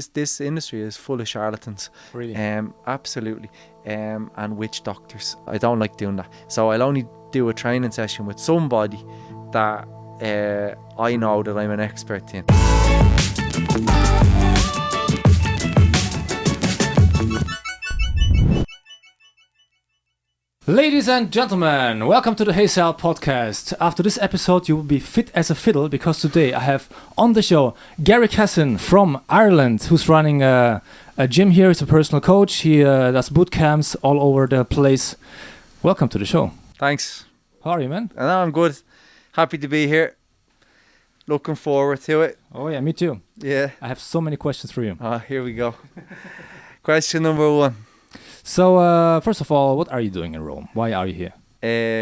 this industry is full of charlatans. Really? Absolutely. And witch doctors. I don't like doing that. So I'll only do a training session with somebody that I know that I'm an expert in. Ladies and gentlemen, welcome to the Heysal podcast. After this episode, you will be fit as a fiddle because today I have on the show Gary Cassin from Ireland, who's running a gym here. He's a personal coach. He does boot camps all over the place. Welcome to the show. Thanks. How are you, man? I'm good. Happy to be here. Looking forward to it. Oh yeah, me too. Yeah. I have so many questions for you. Here we go. Question number 1. So, first of all, what are you doing in Rome? Why are you here?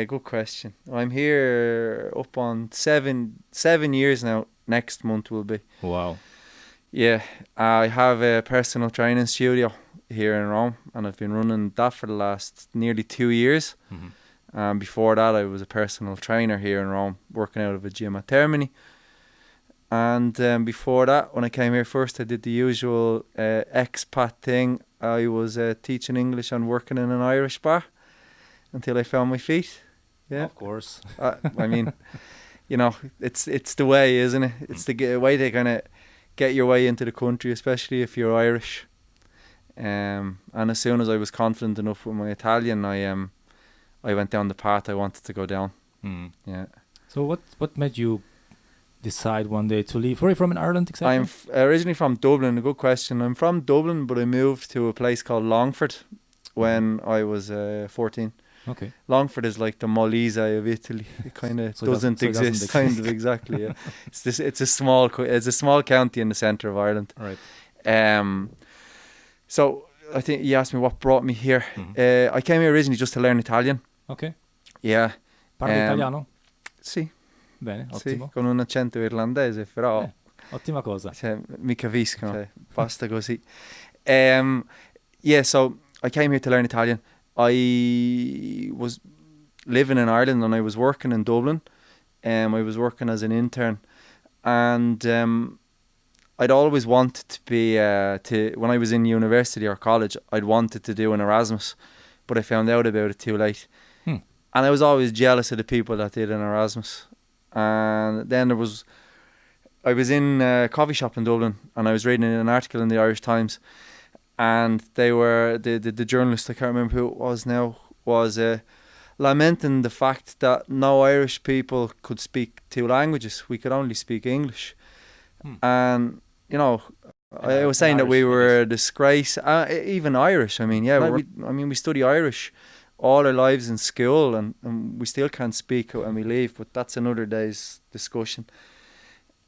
Good question. I'm here up on 7 years now. Next month will be. Wow. Yeah, I have a personal training studio here in Rome, and I've been running that for the last nearly 2 years. Mm-hmm. Before that, I was a personal trainer here in Rome, working out of a gym at Termini. And before that, when I came here first, I did the usual expat thing. I was teaching English and working in an Irish bar until I found my feet. Yeah, of course. I mean, you know, it's the way, isn't it? It's the way they kind of get your way into the country, especially if you're Irish. And as soon as I was confident enough with my Italian, I went down the path I wanted to go down. Mm. Yeah. So what made you decide one day to leave? Where are you from in Ireland exactly? I'm originally from Dublin. A good question. I'm from Dublin, but I moved to a place called Longford when I was 14. Okay. Longford is like the Molise of Italy. It kind of doesn't exist. Kind of exactly. Yeah. It's a small county in the centre of Ireland. All right. So I think you asked me what brought me here. Mm-hmm. I came here originally just to learn Italian. Okay. Yeah. Parli italiano? Sì. Bene, Sì, ottimo. con un accento irlandese, però Ottima cosa. mi capiscono. Basta così. Yeah, so I came here to learn Italian. I was living in Ireland and I was working in Dublin. I was working as an intern, and I'd always wanted to be when I was in university or college, I'd wanted to do an Erasmus, but I found out about it too late. And I was always jealous of the people that did an Erasmus. And then I was in a coffee shop in Dublin, and I was reading an article in the Irish Times, and they were the journalist, I can't remember who it was now, was lamenting the fact that no Irish people could speak 2 languages. We could only speak English. And you know, I was saying that we were a disgrace. Even Irish. I mean, yeah, we study Irish all our lives in school, and we still can't speak it when we leave, but that's another day's discussion.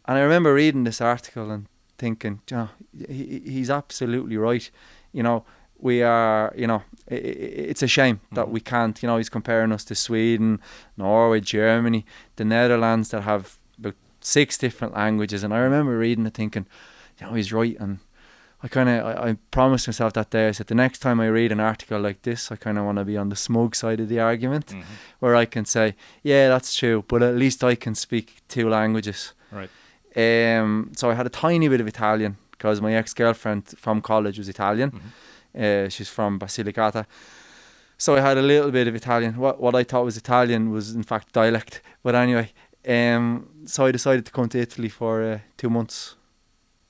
And I remember reading this article and thinking, you know, he's absolutely right. You know, we are, you know, it's a shame that we can't, you know, he's comparing us to Sweden, Norway, Germany, the Netherlands that have about 6 different languages. And I remember reading it thinking, you know, he's right. And I promised myself that day, I said, the next time I read an article like this, I kind of want to be on the smug side of the argument, where I can say, yeah, that's true, but at least I can speak 2 languages. Right. So I had a tiny bit of Italian because my ex-girlfriend from college was Italian. She's from Basilicata. So I had a little bit of Italian. What I thought was Italian was in fact dialect. But anyway, so I decided to come to Italy for 2 months.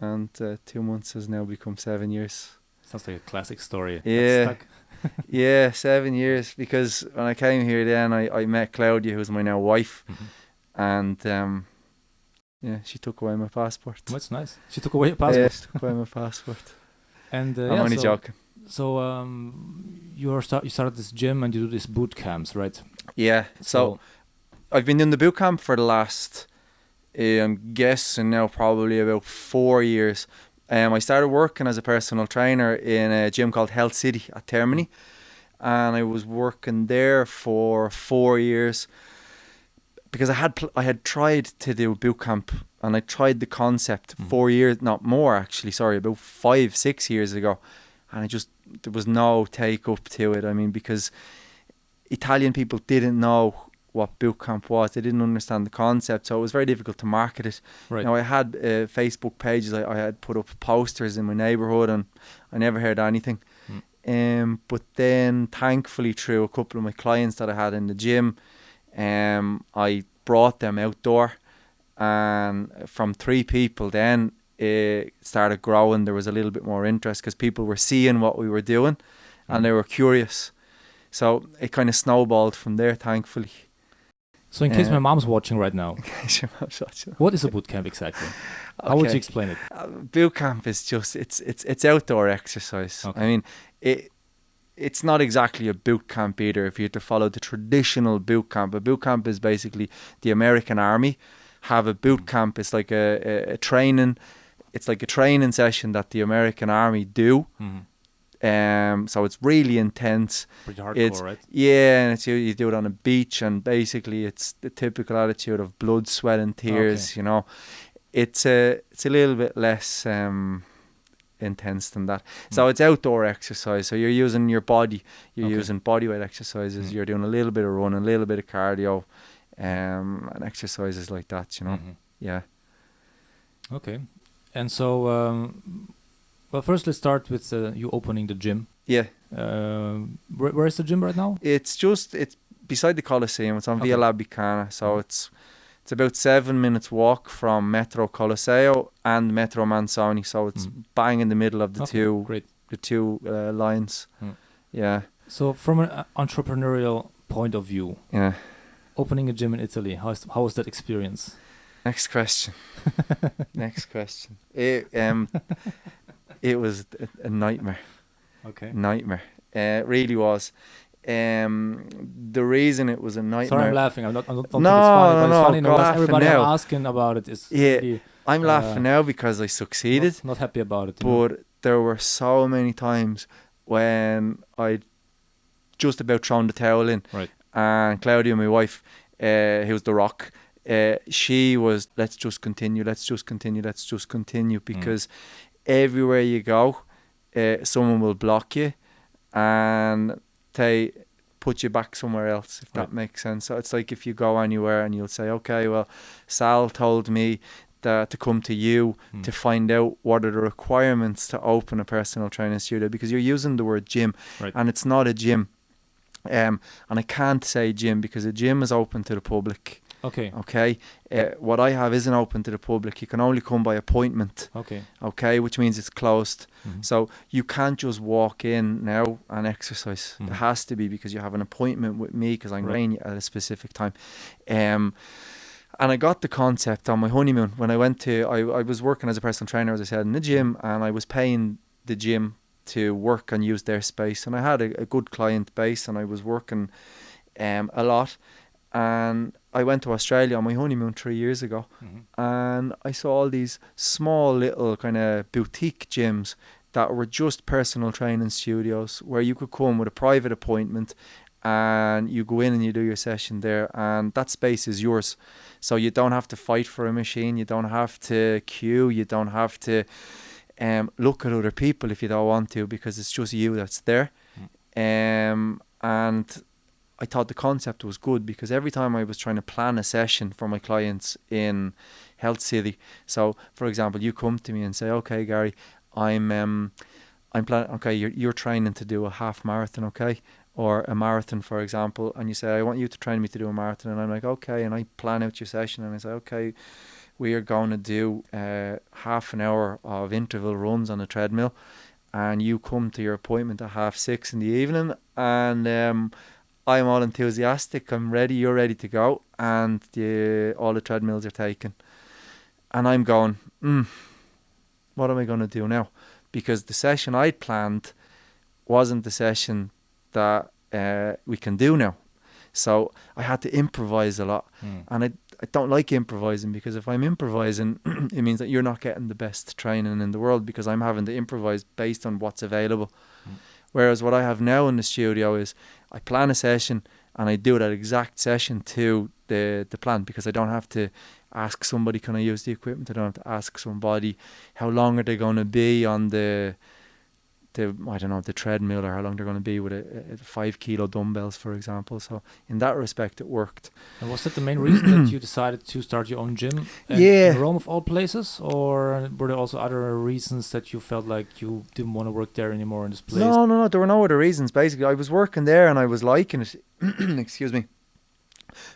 And 2 months has now become 7 years. Sounds like a classic story. Yeah. Yeah, 7 years. Because when I came here then, I met Claudia, who's my now wife. And yeah, she took away my passport. That's nice. She took away your passport? Yeah, she took away my passport. And I'm only joking. So you started this gym and you do these boot camps, right? Yeah. So I've been doing the boot camp for the last... I'm guessing now probably about 4 years. I started working as a personal trainer in a gym called Health City at Termini, and I was working there for 4 years because I had tried to do boot camp, and I tried the concept 4 years, not more actually, sorry, about 5-6 years ago, and there was no take up to it. I mean, because Italian people didn't know what Bootcamp was. They didn't understand the concept, so it was very difficult to market it. Right. Now, I had Facebook pages. I had put up posters in my neighbourhood, and I never heard anything. But then, thankfully, through a couple of my clients that I had in the gym, I brought them outdoor, and from 3 people, then it started growing. There was a little bit more interest because people were seeing what we were doing, and they were curious. So it kind of snowballed from there, thankfully. So in case my mom's watching right now, what is a bootcamp exactly? How would you explain it? Bootcamp is just it's outdoor exercise. Okay. I mean, it's not exactly a boot camp either. If you had to follow the traditional boot camp, a boot camp is basically the American Army have a boot camp. It's like a training. It's like a training session that the American Army do. So it's really intense. Pretty hardcore, right? Yeah, and you do it on a beach, and basically it's the typical attitude of blood, sweat, and tears. You know, it's a little bit less intense than that. So it's outdoor exercise. So you're using your body. You're using bodyweight exercises. You're doing a little bit of running, a little bit of cardio, and exercises like that. You know, yeah. Okay. And so, well, first let's start with you opening the gym. Yeah. Where is the gym right now? It's beside the Colosseum. It's on Via Labicana. So it's about 7 minutes walk from Metro Colosseum and Metro Manzoni. So it's bang in the middle of the two lines. Yeah. So from an entrepreneurial point of view, opening a gym in Italy, how was that experience? Next question. Next question. It was a nightmare. Okay. Nightmare. It really was. The reason it was a nightmare. Sorry, I'm laughing. I don't think it's funny, but it's funny because everybody I'm asking about it is. Yeah, really, I'm laughing now because I succeeded. Not happy about it. But there were so many times when I just about thrown the towel in. Right. And Claudia, my wife, who's the rock, she was, let's just continue, because everywhere you go, someone will block you and they put you back somewhere else, if that makes sense. So it's like if you go anywhere and you'll say, okay, well, Sal told me to come to you to find out what are the requirements to open a personal training studio, because you're using the word gym and it's not a gym. And I can't say gym because a gym is open to the public. Okay. What I have isn't open to the public. You can only come by appointment. Okay, which means it's closed. So you can't just walk in now and exercise. It has to be because you have an appointment with me, because I'm training you at a specific time. And I got the concept on my honeymoon when I went to. I was working as a personal trainer, as I said, in the gym, and I was paying the gym to work and use their space. And I had a good client base, and I was working a lot. And I went to Australia on my honeymoon 3 years ago, and I saw all these small little kind of boutique gyms that were just personal training studios where you could come with a private appointment and you go in and you do your session there, and that space is yours. So you don't have to fight for a machine, you don't have to queue, you don't have to look at other people if you don't want to, because it's just you that's there. And I thought the concept was good, because every time I was trying to plan a session for my clients in Health City, so for example, you come to me and say, okay, Gary, I'm planning, okay, you're training to do a half marathon, okay, or a marathon, for example, and you say, I want you to train me to do a marathon, and I'm like, okay, and I plan out your session, and I say, okay, we are going to do half an hour of interval runs on a treadmill, and you come to your appointment at 6:30 in the evening, and I'm all enthusiastic, I'm ready, you're ready to go, and all the treadmills are taken. And I'm going, what am I going to do now? Because the session I'd planned wasn't the session that we can do now. So I had to improvise a lot. And I don't like improvising, because if I'm improvising, it means that you're not getting the best training in the world, because I'm having to improvise based on what's available. Whereas what I have now in the studio is I plan a session and I do that exact session to the plan, because I don't have to ask somebody, can I use the equipment? I don't have to ask somebody how long are they going to be on the I don't know, the treadmill or how long they're going to be with a 5 kilo dumbbells, for example. So in that respect, it worked. And was that the main reason that you decided to start your own gym Yeah. in Rome of all places? Or were there also other reasons that you felt like you didn't want to work there anymore in this place? No, there were no other reasons. Basically, I was working there and I was liking it. Excuse me.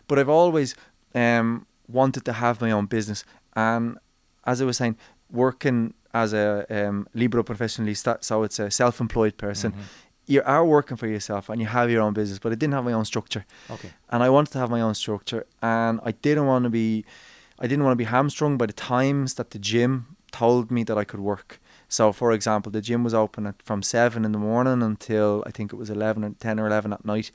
But I've always wanted to have my own business. And as I was saying, working as a libero professionalista, so it's a self-employed person, you are working for yourself and you have your own business. But I didn't have my own structure. Okay. And I wanted to have my own structure, and I didn't want to be hamstrung by the times that the gym told me that I could work. So, for example, the gym was open from 7 in the morning until I think it was 11 or 10 or 11 at night.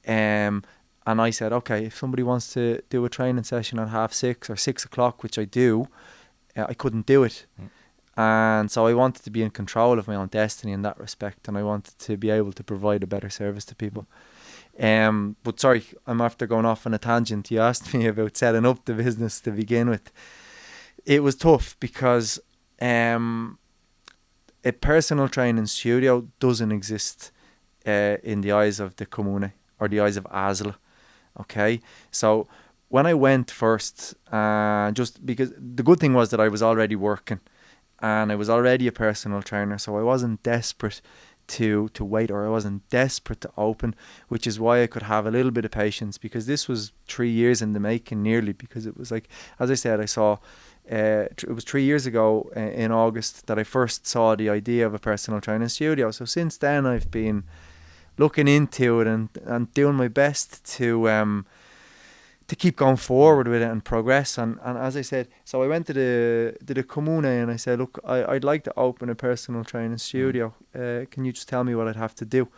And I said, okay, if somebody wants to do a training session at 6:30 or 6 o'clock, which I do, I couldn't do it. And so I wanted to be in control of my own destiny in that respect, and I wanted to be able to provide a better service to people. But sorry, I'm after going off on a tangent. You asked me about setting up the business to begin with. It was tough because a personal training studio doesn't exist in the eyes of the Comune or the eyes of heysal. Okay, so when I went first, just because the good thing was that I was already working and I was already a personal trainer, so I wasn't desperate to wait, or I wasn't desperate to open, which is why I could have a little bit of patience, because this was 3 years in the making nearly, because it was like, as I said, I saw it was 3 years ago in August that I first saw the idea of a personal training studio. So since then I've been looking into it and doing my best to keep going forward with it and progress. And as I said, so I went to the Comune and I said, look, I'd like to open a personal training studio. Can you just tell me what I'd have to do?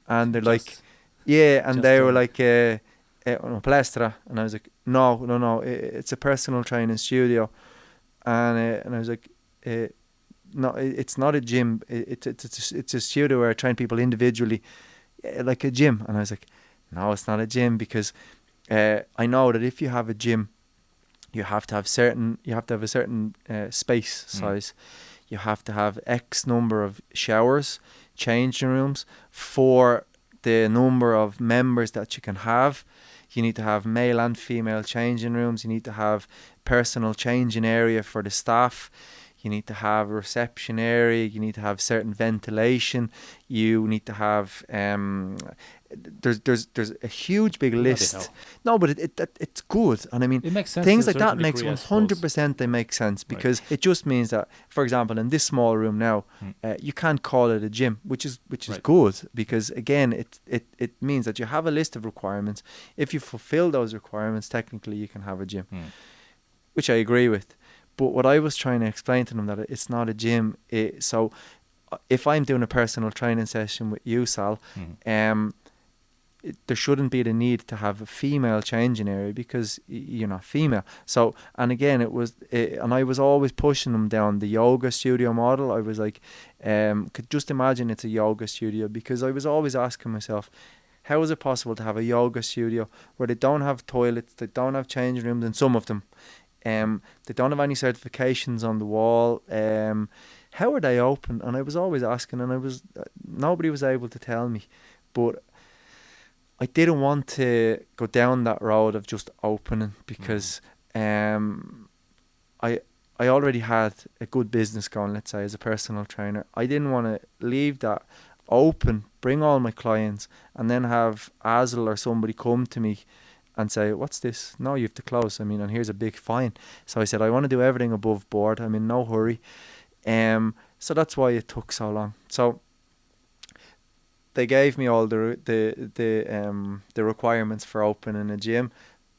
And they're like, yeah. And they were like, palestra. And I was like, no, it's a personal training studio. And I was like, no, it's not a gym. It's a studio where I train people individually, like a gym. And I was like, no, it's not a gym, because I know that if you have a gym, you have to have a certain space size. You have to have X number of showers, changing rooms for the number of members that you can have. You need to have male and female changing rooms. You need to have personal changing area for the staff. You need to have a reception area. You need to have certain ventilation. You need to have there's a huge big list. No, but it's good, and I mean, it makes sense. Things like that makes 100%. They make sense, because it just means that, for example, in this small room now, you can't call it a gym, which is good, because again, it means that you have a list of requirements. If you fulfill those requirements, technically you can have a gym, which I agree with. But what I was trying to explain to them, that it's not a gym. So if I'm doing a personal training session with you, Sal, there shouldn't be the need to have a female changing area, because you're not female. So, and again, and I was always pushing them down the yoga studio model. I was like, could just imagine it's a yoga studio, because I was always asking myself, how is it possible to have a yoga studio where they don't have toilets, they don't have changing rooms in some of them, they don't have any certifications on the wall, how are they open? And I was always asking, and nobody was able to tell me. But I didn't want to go down that road of just opening, because I already had a good business going, let's say, as a personal trainer. I didn't want to leave that open, bring all my clients, and then have heysal or somebody come to me and say, what's this? No, you have to close. I mean, and here's a big fine. So I said, I want to do everything above board. I'm in no hurry. So that's why it took so long. So they gave me all the requirements for opening a gym.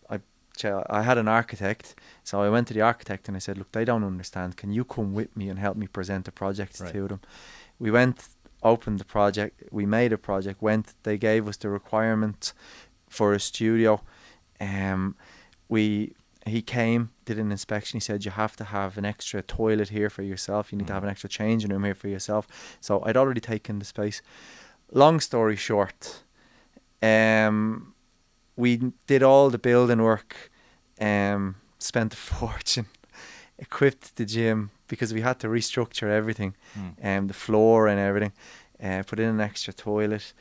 I had an architect, so I went to the architect and I said, look, they don't understand. Can you come with me and help me present a project to them? We went, opened the project, we made a project, they gave us the requirements for a studio. He came, did an inspection. He said, you have to have an extra toilet here for yourself. You need to have an extra changing room here for yourself. So I'd already taken the space. Long story short, we did all the building work, spent a fortune, equipped the gym, because we had to restructure everything, the floor and everything, put in an extra toilet.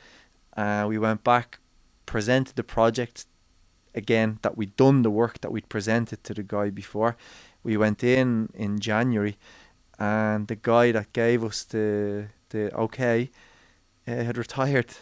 We went back, presented the project again, that we'd done the work that we'd presented to the guy before. We went in January, and the guy that gave us the okay had retired.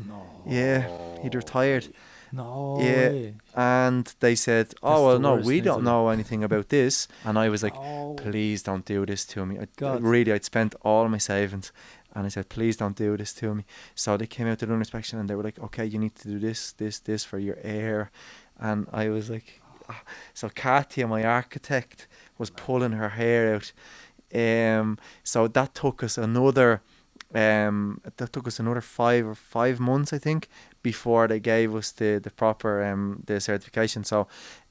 No. Yeah, he'd retired. No. Yeah, Way. and they said, That's "Oh well, the no, worst, we don't isn't it? know anything about this." And I was like, Oh. "Please don't do this to me." God. Really, I'd spent all my savings, and I said, "Please don't do this to me." So they came out to do an inspection, and they were like, "Okay, you need to do this for your air," and I was like, ah. So Katia, my architect, was pulling her hair out. So that took us another 5 months, I think, before they gave us the proper the certification. So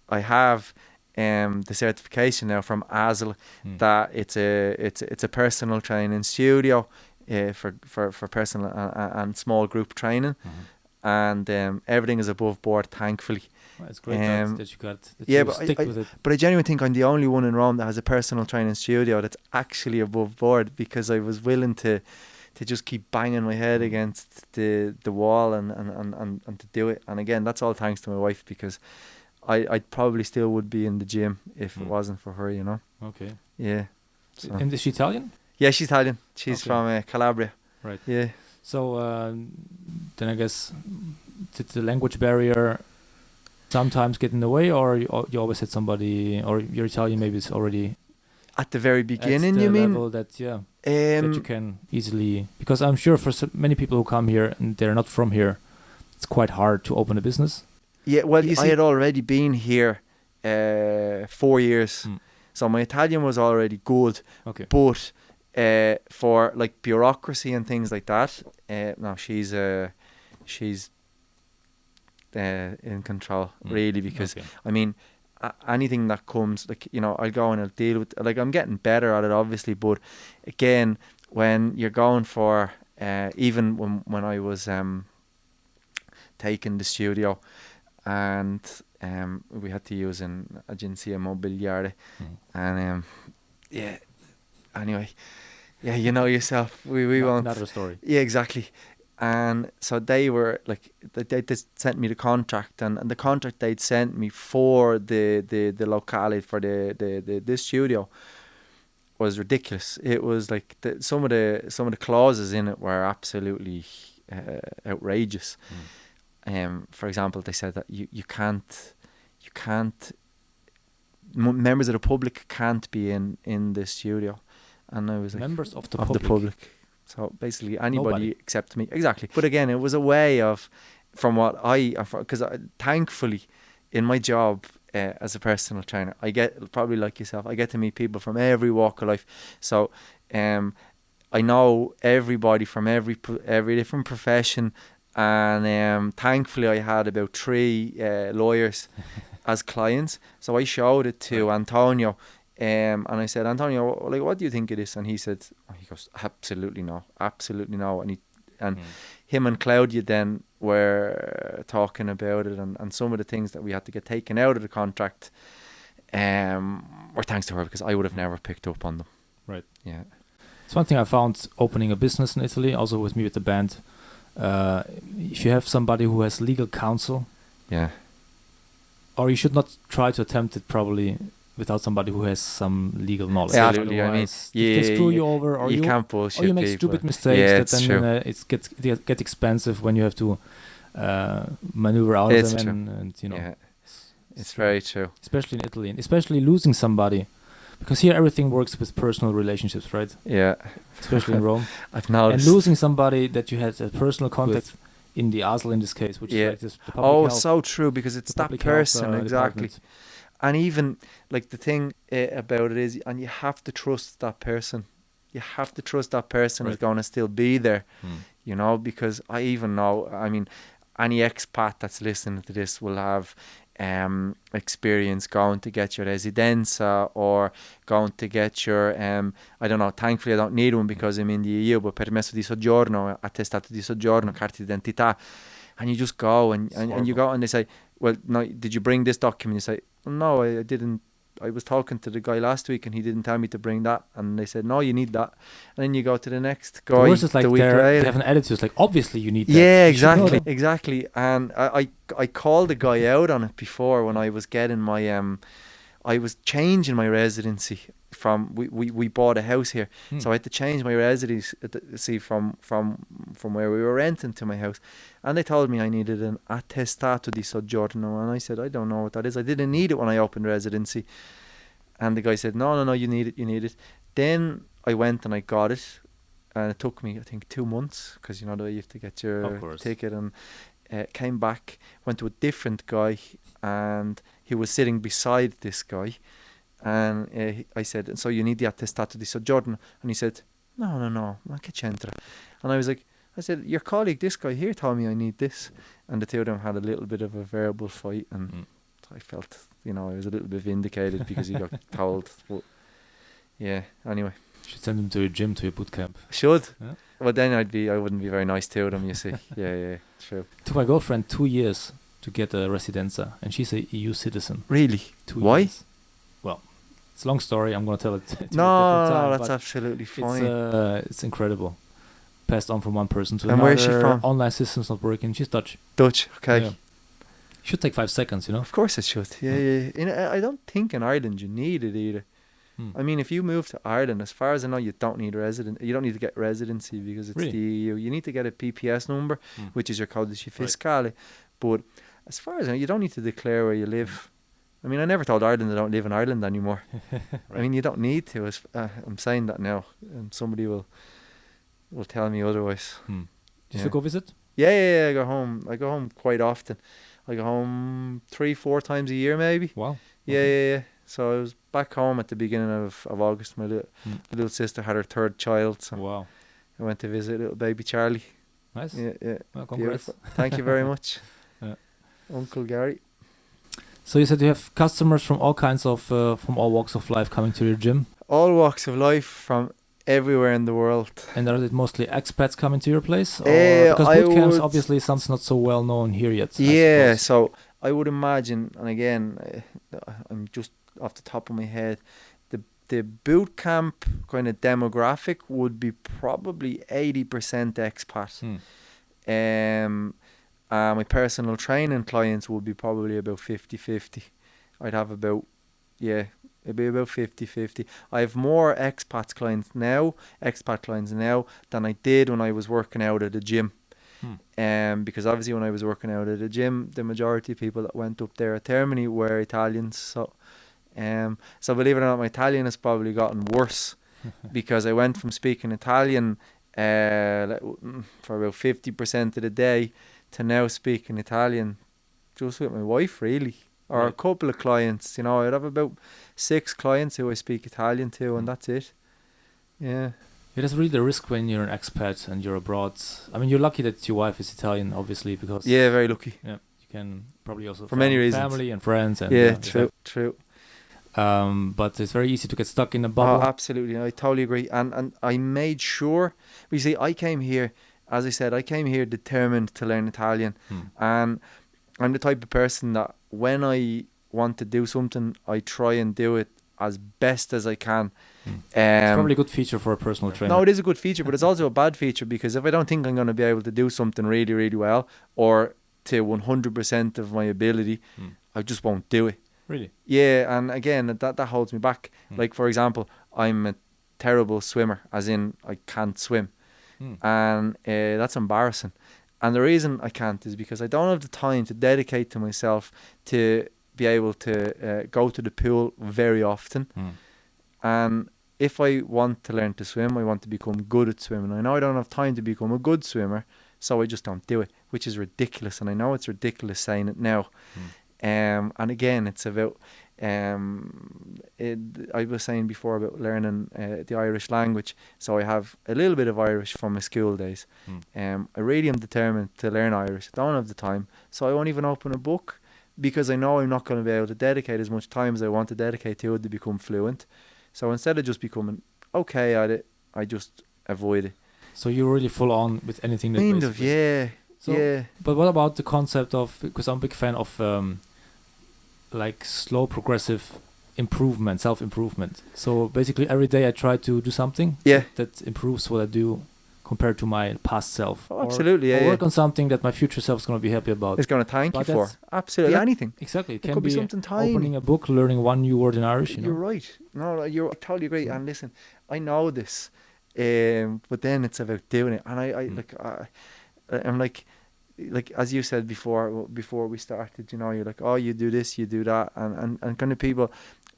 I have the certification now from heysal that it's a personal training studio for personal and small group training, and everything is above board, thankfully. Well, it's great that you got that Yeah, you but stick with it. but I genuinely think I'm the only one in Rome that has a personal training studio that's actually above board, because I was willing to just keep banging my head against the wall and to do it. And again, that's all thanks to my wife, because I probably still would be in the gym if it wasn't for her, you know. Okay. Yeah. So. And is she Italian? Yeah, she's Italian. She's Okay. from Calabria. Right. Yeah. So then I guess did the language barrier sometimes get in the way, or you always had somebody, or your Italian maybe is already At the very at beginning, the you mean? level that that you can easily, because I'm sure for many people who come here and they're not from here, it's quite hard to open a business. Yeah, well, You I see- had already been here 4 years, so my Italian was already good. Okay. But for like bureaucracy and things like that, no, she's in control, really, because Okay. I mean, anything that comes, like, you know, I'll go and I'll deal with, like, I'm getting better at it, obviously, but again, when you're going for even when I was taking the studio, and we had to use an agenzia immobiliare, and yeah, anyway, yeah, you know yourself, we won't. Another story. Yeah, exactly. And so they were like, they just sent me the contract, and the contract they'd sent me for the locale, for the studio, was ridiculous. It was like some of the clauses in it were absolutely outrageous. For example, they said that you can't members of the public can't be in the studio, and I was like, Members of the public. So basically anybody Nobody. except me. Exactly. But again, it was a way of, from what because thankfully in my job as a personal trainer, I get, probably like yourself, I get to meet people from every walk of life. So I know everybody from every different profession, and thankfully I had about 3 lawyers as clients. So I showed it to Antonio. And I said, Antonio, like, what do you think of this? And he said, he goes, absolutely no. And him and Claudia then were talking about it, and some of the things that we had to get taken out of the contract were thanks to her, because I would have never picked up on them. Right. Yeah. It's one thing I found opening a business in Italy, also with me with the band. If you have somebody who has legal counsel, Yeah. or you should not try to attempt it probably without somebody who has some legal knowledge. Absolutely. I mean, Otherwise, if they screw you over, or you can't bullshit or you make people. stupid mistakes, Yeah, that it's then true. it gets expensive when you have to maneuver out It's of true. them, and you know, Yeah, it's very true. especially in Italy, and especially losing somebody, because here everything works with personal relationships, right? Yeah. Especially in Rome. I've And noticed. losing somebody that you had a personal contact with, in the heysal in this case, which Yeah. is like the public health, So true, because it's the that public health, person, exactly. department. And even like the thing about it is, and you have to trust that person. You have to trust that person is Right. going to still be there, you know, because I even know, I mean, any expat that's listening to this will have experience going to get your residenza, or going to get your, I don't know, thankfully I don't need one because I'm in the EU, but permesso di soggiorno, attestato di soggiorno, carta d'identità. And you just go and you go and they say, well, no, did you bring this document? You say, well, no, I didn't I was talking to the guy last week and he didn't tell me to bring that, and they said no, you need that, and then you go to the next guy The worst is like the week they later. have an attitude. It's like, obviously you need that. Yeah, You should know exactly, that. exactly. And I called the guy out on it before when I was getting my I was changing my residency from we bought a house here, so I had to change my residency from where we were renting to my house, and they told me I needed an attestato di soggiorno, and I said I don't know what that is. I didn't need it when I opened residency, and the guy said no, you need it. Then I went and I got it, and it took me I think 2 months, because you know you have to get your ticket, and came back, went to a different guy, and he was sitting beside this guy, and I said, so you need the attestato di soggiorno, and he said no, ma che c'entra, and I said your colleague, this guy here, told me I need this, and the two of them had a little bit of a verbal fight, and I felt, I was a little bit vindicated because he got told, but yeah, anyway. You should send him to your gym, to your bootcamp. Should. Yeah. Well, then I wouldn't be very nice to them, you see. Yeah, true. Took my girlfriend 2 years to get a residenza, and she's a EU citizen. Really? 2 Why? years. Well, it's a long story. I'm going to tell it to No, a different time, that's but absolutely fine. it's incredible. Passed on from one person to And another. where is she from? Online system's not working. She's Dutch. Dutch, okay. Yeah. Should take 5 seconds, Of course it should. Yeah. I don't think in Ireland you need it either. I mean, if you move to Ireland, as far as I know, you don't need you don't need to get residency because it's Really? the EU. You need to get a PPS number, which is your codice fiscale. But as far as I know, you don't need to declare where you live. I mean, I never told Ireland I don't live in Ireland anymore. I mean, you don't need to. I'm saying that now, and somebody will tell me otherwise. Just to go visit? Yeah. I go home quite often. I go home 3-4 times a year, maybe. Wow. Yeah. So I was back home at the beginning of August. My little sister had her 3rd child, so Wow. I went to visit little baby Charlie. Nice. Yeah. Well, congrats. Beautiful. Thank you very much, Yeah. Uncle Gary. So you said you have customers from all kinds of, from all walks of life coming to your gym? All walks of life from everywhere in the world. And are it mostly expats coming to your place? Or because I bootcamps, would- obviously, something's not so well known here yet. Yeah, I suppose. so I would imagine, and again, I'm just off the top of my head, the boot camp kind of demographic would be probably 80% expat. My personal training clients would be probably about 50-50. I'd have it'd be about 50-50. I have more expat clients now than I did when I was working out at the gym. Because obviously when I was working out at the gym, the majority of people that went up there at Termini were Italians. So believe it or not, my Italian has probably gotten worse because I went from speaking Italian for about 50% of the day to now speaking Italian just with my wife, really, or Right. a couple of clients. I'd have about 6 clients who I speak Italian to, and that's it. Yeah. It is really the risk when you're an expat and you're abroad. I mean, you're lucky that your wife is Italian, obviously, because Yeah, very lucky. you can probably also For many reasons. family and friends. And, Yeah, true. But it's very easy to get stuck in a Oh, bubble. absolutely. I totally agree. And I made sure, you see, I came here, as I said, determined to learn Italian. And I'm the type of person that when I want to do something, I try and do it as best as I can. It's probably a good feature for a personal trainer. No, it is a good feature, but it's also a bad feature because if I don't think I'm going to be able to do something really, really well or to 100% of my ability, I just won't do it. Really? Yeah, and again, that holds me back. Like, for example, I'm a terrible swimmer, as in I can't swim. And that's embarrassing. And the reason I can't is because I don't have the time to dedicate to myself to be able to go to the pool very often. And if I want to learn to swim, I want to become good at swimming. I know I don't have time to become a good swimmer, so I just don't do it, which is ridiculous. And I know it's ridiculous saying it now. And again, it's about, I was saying before about learning the Irish language. So I have a little bit of Irish from my school days. I really am determined to learn Irish. I don't have the time, so I won't even open a book because I know I'm not going to be able to dedicate as much time as I want to dedicate to it to become fluent. So instead of just becoming okay at it, I just avoid it. So you're really full on with anything that Kind of, basically- yeah. So, yeah. But what about the concept of, because I'm a big fan of like slow progressive improvement, self-improvement. So basically every day I try to do something that improves what I do compared to my past self. Oh, absolutely, or work on something that my future self is going to be happy about. It's going to thank you for. Absolutely, anything. Exactly. It could be something tiny. Opening a book, learning one new word in Irish. You're right. No, I totally agree. And listen, I know this, but then it's about doing it. And I'm like as you said before we started, you're like, oh, you do this, you do that, and kind of people,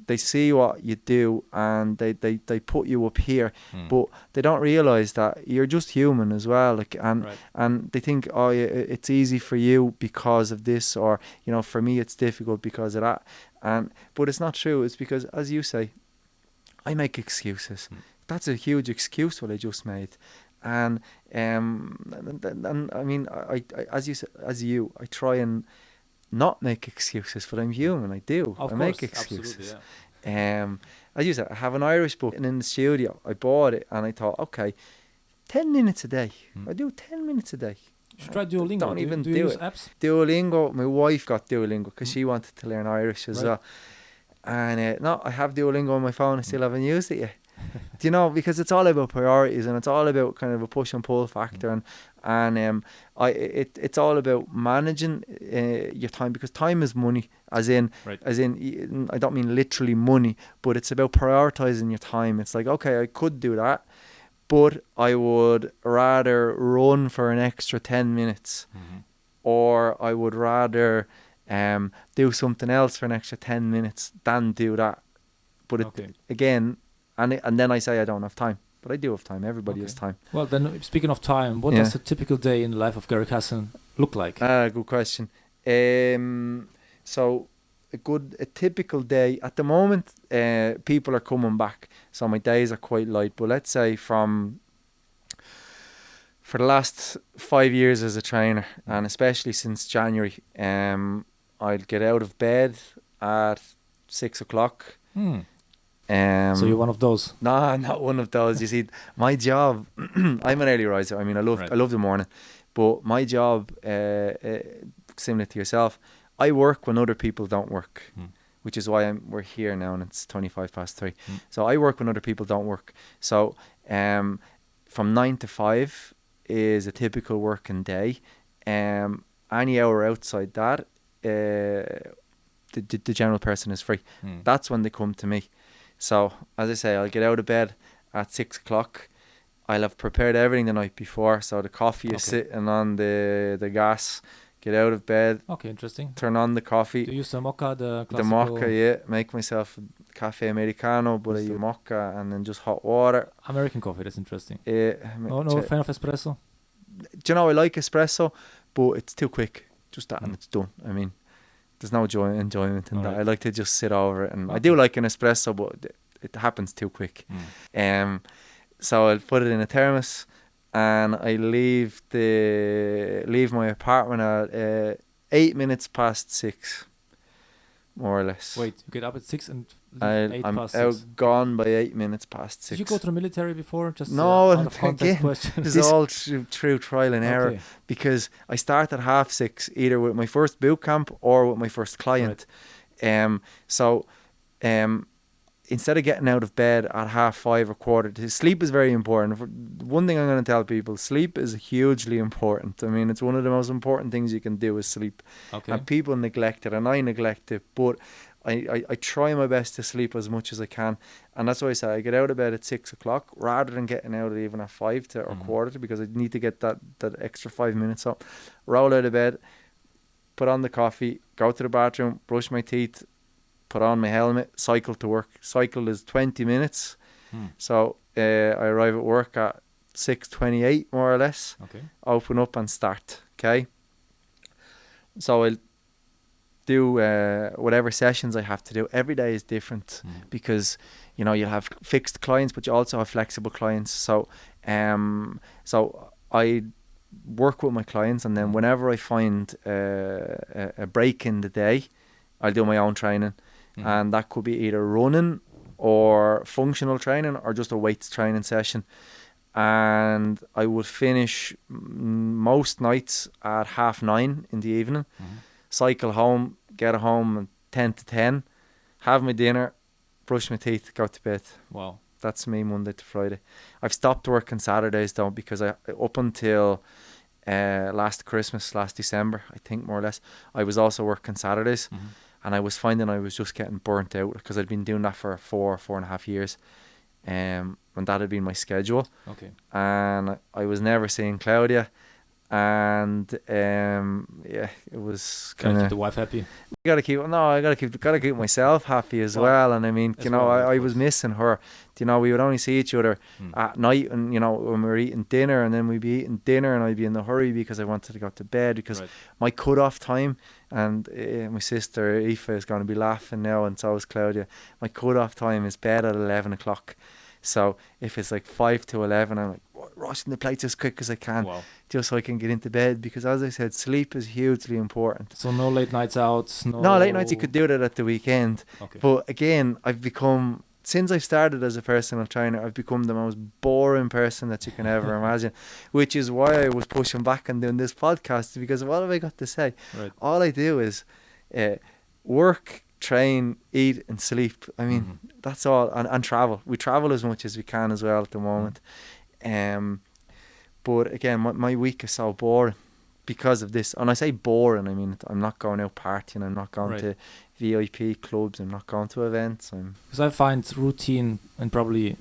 they see what you do and they put you up here, but they don't realize that you're just human as well. And they think, oh, it's easy for you because of this, or for me it's difficult because of that. But it's not true. It's because, as you say, I make excuses. That's a huge excuse what I just made. And I mean, I as you, I try and not make excuses, but I'm human. I do. I make excuses. As you said, I have an Irish book, and in the studio, I bought it, and I thought, okay, 10 minutes a day. I do 10 minutes a day. You should try Duolingo. Don't even do you use apps? Duolingo. My wife got Duolingo because she wanted to learn Irish as well. And no, I have Duolingo on my phone. I still haven't used it yet. Because it's all about priorities, and it's all about kind of a push and pull factor, it's all about managing your time, because time is money, as in I don't mean literally money, but it's about prioritizing your time. It's like, okay, I could do that, but I would rather run for an extra 10 minutes, or I would rather do something else for an extra 10 minutes than do that. But again. And then I say I don't have time. But I do have time. Everybody has time. Well, then, speaking of time, what does a typical day in the life of Gary Cassin look like? Good question. So, a typical day, at the moment, people are coming back. So my days are quite light. But let's say for the last 5 years as a trainer, and especially since January, I'd get out of bed at 6 o'clock. So you're one of those? No, I'm not one of those. You see, my job, I'm an early riser. I mean, I love the morning, but my job, similar to yourself, I work when other people don't work, which is why we're here now, and it's 3:25. So I work when other people don't work. So from 9 to 5 is a typical working day. Any hour outside that, the general person is free. That's when they come to me. So, as I say, I'll get out of bed at 6 o'clock. I'll have prepared everything the night before. So the coffee is sitting on the gas. Get out of bed. Okay, interesting. Turn on the coffee. Do you use the mocha, the classical? The mocha, yeah. Make myself a cafe americano, but I use mocha and then just hot water. American coffee, that's interesting. No fan of espresso? Do you know, I like espresso, but it's too quick. Just that and it's done. I mean, there's no enjoyment in that. I like to just sit over it, and I do like an espresso, but it happens too quick. So I'll put it in a thermos, and I leave my apartment at 8 minutes past 6, more or less. Wait, you get up at 6 and I'm gone by 8 minutes past 6. Did you go to the military before? Just no, out of context question. This is all through trial and error, because I start at 6:30 either with my first boot camp or with my first client. Instead of getting out of bed at 5:30 or 4:45, sleep is very important. One thing I'm going to tell people, sleep is hugely important. I mean, it's one of the most important things you can do is sleep. And people neglect it, and I neglect it, but I try my best to sleep as much as I can. And that's why I say I get out of bed at 6 o'clock rather than getting out even at 5 to or 4:45, because I need to get that extra 5 minutes up. Roll out of bed, put on the coffee, go to the bathroom, brush my teeth, put on my helmet, cycle to work. Cycle is 20 minutes. So I arrive at work at 6:28 more or less. Open up and start. So I'll do whatever sessions I have to do. Every day is different because you'll have fixed clients, but you also have flexible clients. So I work with my clients, and then whenever I find a break in the day, I'll do my own training. And that could be either running or functional training or just a weights training session. And I would finish most nights at 9:30 in the evening, cycle home, get home at 10 to 10, have my dinner, brush my teeth, go to bed. Wow. That's me Monday to Friday. I've stopped working Saturdays though, because up until last Christmas, last December, I think more or less, I was also working Saturdays, and I was finding I was just getting burnt out because I'd been doing that for 4.5 years, and that had been my schedule. Okay. And I was never seeing Claudia, and it was Gotta kind keep of. the wife happy. I gotta keep myself happy as well. And I mean, As you know, well, of I was course. missing her. You know, we would only see each other at night, and you know, when we were eating dinner, and then we'd be eating dinner, and I'd be in the hurry because I wanted to go to bed, because Right. my cut-off time, and my sister Aoife is going to be laughing now, and so is Claudia. My cut-off time is bed at 11 o'clock. So if it's like 5 to 11, I'm like rushing the plates as quick as I can, Wow. just so I can get into bed, because as I said, sleep is hugely important. So no late nights out. No, late nights, you could do that at the weekend. Okay. But again, since I started as a personal trainer, I've become the most boring person that you can ever imagine, which is why I was pushing back and doing this podcast, because what have I got to say? Right. All I do is work, train, eat and sleep. I mean, that's all. And travel. We travel as much as we can as well at the moment. But again, my week is so boring because of this. And I say boring, I mean, I'm not going out partying, I'm not going to VIP clubs, I'm not going to events. Because I find routine, and probably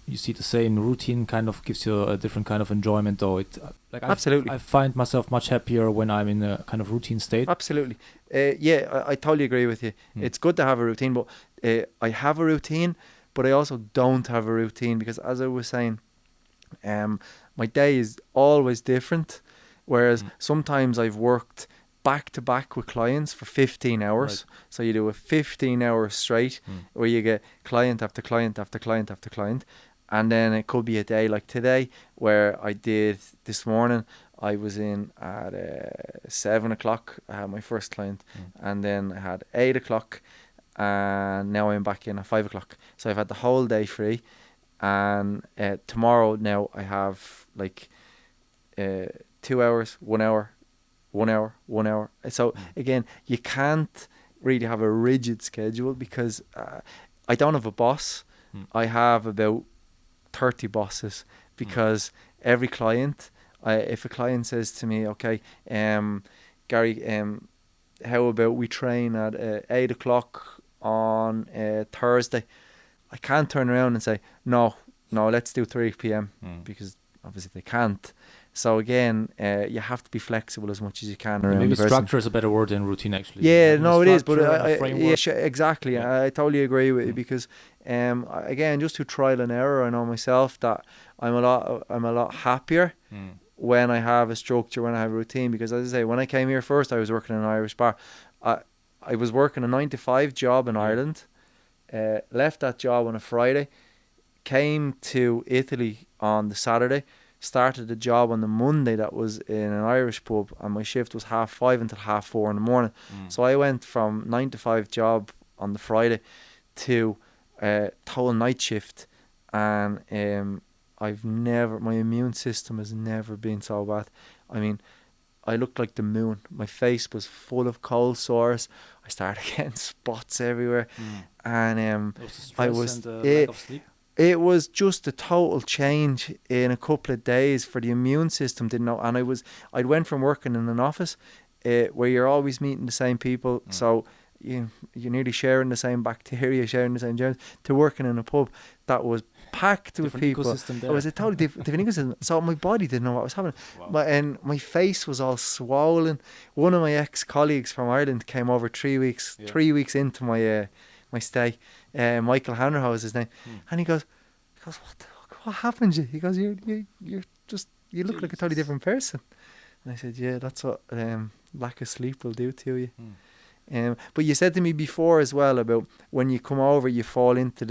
you see the same, routine kind of gives you a different kind of enjoyment, though. Absolutely. I find myself much happier when I'm in a kind of routine state. Absolutely. I totally agree with you. It's good to have a routine, but I have a routine, but I also don't have a routine, because as I was saying, my day is always different, whereas sometimes I've worked back to back with clients for 15 hours. Right. So you do a 15 hours straight where you get client after client after client after client. And then it could be a day like today, where I did this morning, I was in at 7 o'clock, I had my first client, and then I had 8 o'clock, and now I'm back in at 5 o'clock. So I've had the whole day free, and tomorrow now I have like 2 hours, 1 hour, 1 hour, 1 hour. So again, you can't really have a rigid schedule, because I don't have a boss. I have about 30 bosses, because every client, if a client says to me, okay, Gary, how about we train at 8 o'clock on Thursday, I can't turn around and say, no, let's do 3 p.m. because obviously they can't. So again, you have to be flexible as much as you can around Maybe the person. structure is a better word than routine, actually. Yeah, Having no, a it is, but structure and a framework. exactly. Yeah. I totally agree with you, because again, just through trial and error, I know myself that I'm a lot happier when I have a structure, when I have a routine. Because as I say, when I came here first, I was working in an Irish bar. I was working a 9-to-5 job in Ireland. Left that job on a Friday, came to Italy on the Saturday, started a job on the Monday that was in an Irish pub, and my shift was 5:30 until 4:30 in the morning. So I went from 9-to-5 job on the Friday to total night shift, and my immune system has never been so bad. I mean, I looked like the moon. My face was full of cold sores. I started getting spots everywhere, and I was and lack of sleep. It was just a total change in a couple of days for the immune system. Didn't know, and I went from working in an office where you're always meeting the same people, so you're nearly sharing the same bacteria, sharing the same germs, to working in a pub that was packed with people. It was a totally different ecosystem. So my body didn't know what was happening. Wow. And my face was all swollen. One of my ex-colleagues from Ireland came over 3 weeks, 3 weeks into my my stay. Michael Hanrahan was his name, and he goes, what the fuck? What happened to you? He goes, you look like a totally different person. And I said, yeah, that's what lack of sleep will do to you. But you said to me before as well about when you come over, you fall into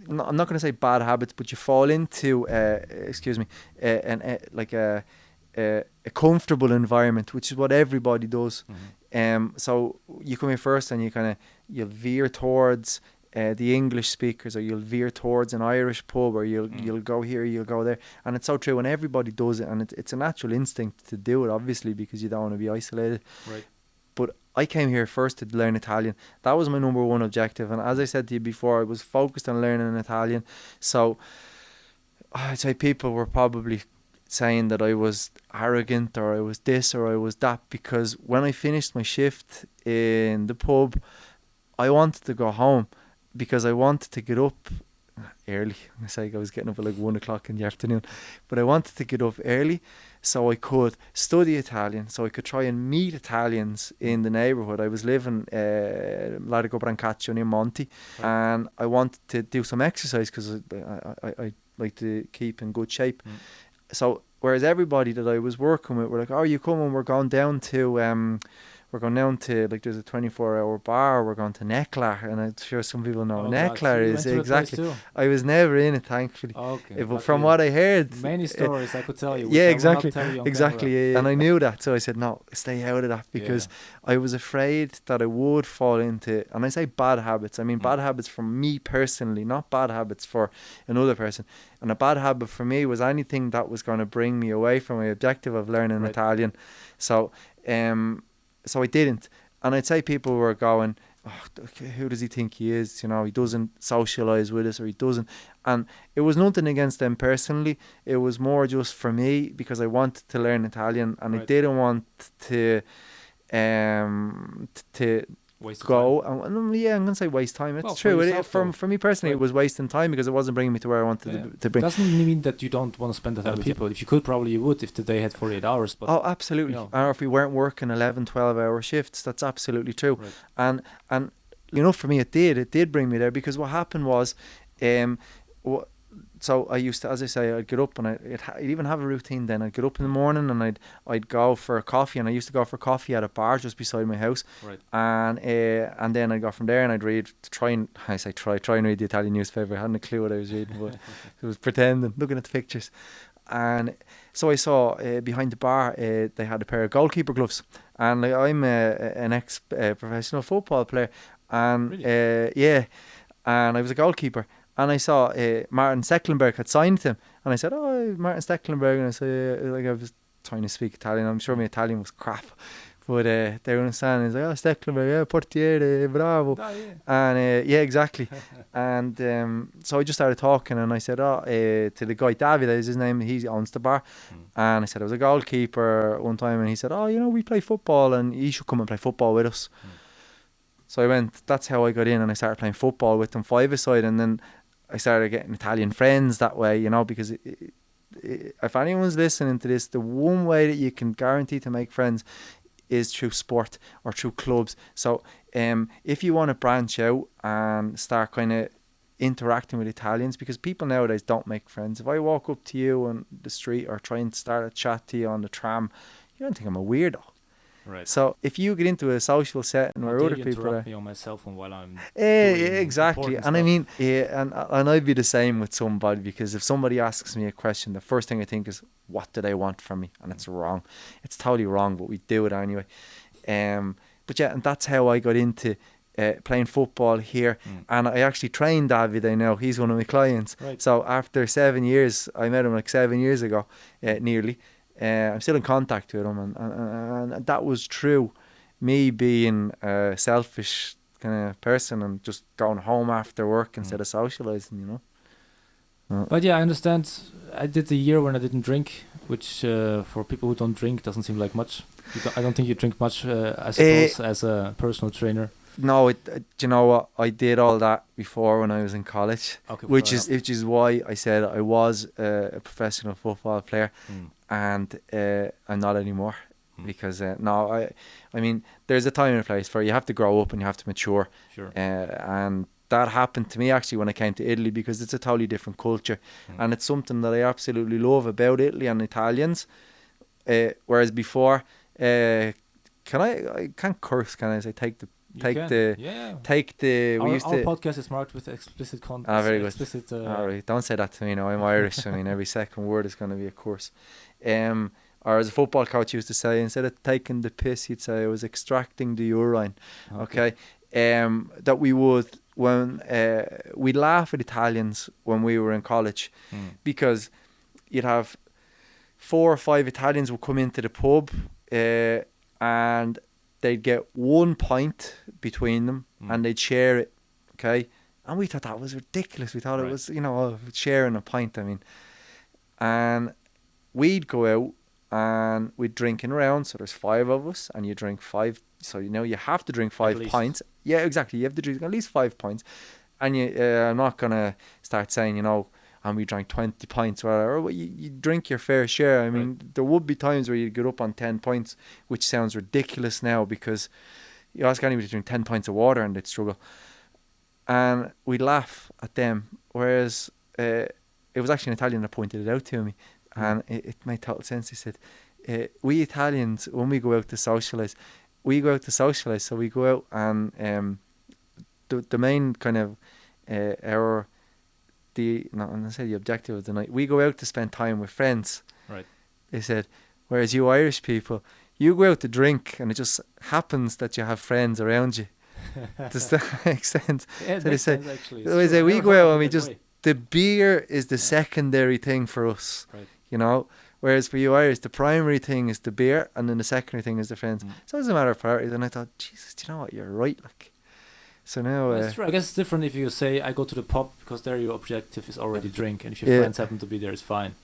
I'm not going to say bad habits, but you fall into a comfortable environment, which is what everybody does. So you come here first, and you'll veer towards the English speakers, or you'll veer towards an Irish pub, or you'll go here, you'll go there, and it's so true, and everybody does it, and it's a natural instinct to do it, obviously, because you don't want to be isolated. Right. But I came here first to learn Italian. That was my number one objective. And as I said to you before, I was focused on learning Italian. So I'd say people were probably saying that I was arrogant or I was this or I was that, because when I finished my shift in the pub, I wanted to go home because I wanted to get up early. It's like I was getting up at like 1 o'clock in the afternoon, but I wanted to get up early so I could study Italian, so I could try and meet Italians in the neighbourhood. I was living Largo Brancaccio near Monte, and I wanted to do some exercise because I like to keep in good shape. So whereas everybody that I was working with were like, "Oh, you coming? We're going down to like there's a 24-hour bar. We're going to Necla," and I'm sure some people know Necla is exactly. I was never in it, thankfully. Okay, but from what I heard, many stories I could tell you. Yeah, exactly, and I knew that, so I said, "No, stay out of that," because I was afraid that I would fall into, and I say bad habits. I mean bad habits from me personally, not bad habits for another person. And a bad habit for me was anything that was going to bring me away from my objective of learning Italian. So, so I didn't. And I'd say people were going, "Oh, who does he think he is? You know, he doesn't socialise with us, or he doesn't." And it was nothing against them personally. It was more just for me because I wanted to learn Italian, and I didn't want to waste go. And I'm gonna say waste time. It's true. For me personally, it was wasting time because it wasn't bringing me to where I wanted to bring. Doesn't mean that you don't want to spend that time with people. If you could, probably you would if the day had 48 hours. But absolutely. Or if we weren't working 11, 12-hour shifts, that's absolutely true. Right. And you know, for me, it did bring me there, because what happened was, so I used to, as I say, I'd get up and I'd even have a routine then. I'd get up in the morning and I'd go for a coffee, and I used to go for coffee at a bar just beside my house. Right. And then I'd go from there and I'd try and read the Italian newspaper. I hadn't a clue what I was reading, but I was pretending, looking at the pictures. And so I saw behind the bar, they had a pair of goalkeeper gloves. And I'm an ex-professional football player. And really? And I was a goalkeeper. And I saw Martin Stecklenberg had signed him, and I said, "Oh, Martin Stecklenberg," and I said, like, I was trying to speak Italian. I'm sure my Italian was crap, but they were understanding. He's like, "Oh, Stecklenberg, portiere, bravo," and exactly. And so I just started talking, and I said, to the guy, David is his name. He owns the bar, and I said I was a goalkeeper one time, and he said, "Oh, you know, we play football, and you should come and play football with us." So I went. That's how I got in, and I started playing football with them 5-a-side, and then I started getting Italian friends that way, you know, because if anyone's listening to this, the one way that you can guarantee to make friends is through sport or through clubs. So if you want to branch out and start kind of interacting with Italians, because people nowadays don't make friends. If I walk up to you on the street or try and start a chat to you on the tram, you don't think I'm a weirdo. Right. So if you get into a social setting where other people are, me on my cell phone while I'm exactly, and stuff. I mean, and I'd be the same with somebody, because if somebody asks me a question, the first thing I think is, what do they want from me? And it's wrong. It's totally wrong, but we do it anyway. But yeah, and that's how I got into playing football here. And I actually trained David. I know he's one of my clients. Right. So after 7 years, I met him like 7 years ago, nearly. I'm still in contact with him, and that was true. Me being a selfish kind of person and just going home after work instead of socialising, you know. But yeah, I understand. I did a year when I didn't drink, which for people who don't drink doesn't seem like much. I don't think you drink much, I suppose, as a personal trainer. No, you know what? I did all that before when I was in college, which is why I said I was a professional football player. And I'm not anymore, because I mean, there's a time and a place for you have to grow up and you have to mature. Sure. And that happened to me actually when I came to Italy, because it's a totally different culture, and it's something that I absolutely love about Italy and Italians. Whereas before, I can't curse, can I say? Our podcast is marked with explicit content. Very good. All right, don't say that to me. No, I'm Irish. I mean, every second word is going to be a curse. Or as a football coach used to say, instead of taking the piss, he'd say I was extracting the urine. Okay. That we would, when we'd laugh at Italians when we were in college, because you'd have 4 or 5 Italians would come into the pub, and they'd get 1 pint between them and they'd share it, okay? And we thought that was ridiculous. We thought it was, sharing a pint, I mean. And we'd go out and we'd drink in rounds. So there's 5 of us and you drink 5. So, you have to drink 5 pints. Yeah, exactly. You have to drink at least 5 pints. And I'm not going to start saying, and we drank 20 pints or whatever. But you drink your fair share. I mean, there would be times where you get up on 10 pints, which sounds ridiculous now because you ask anybody to drink 10 pints of water and they'd struggle. And we'd laugh at them. Whereas it was actually an Italian that pointed it out to me. And it made total sense. He said, we Italians, when we go out to socialise, so we go out and the main kind of the objective of the night, we go out to spend time with friends. Right. They said, whereas you Irish people, you go out to drink and it just happens that you have friends around you. Does that make sense? Yeah, so they say, actually. They say we go out and the beer is the secondary thing for us. Right. Whereas for you Irish, the primary thing is the beer and then the secondary thing is the friends. So it's a matter of priorities. And I thought, Jesus, do you know what? You're right. So now... That's true. I guess it's different if you say, I go to the pub, because there your objective is already drink. And if your friends happen to be there, it's fine.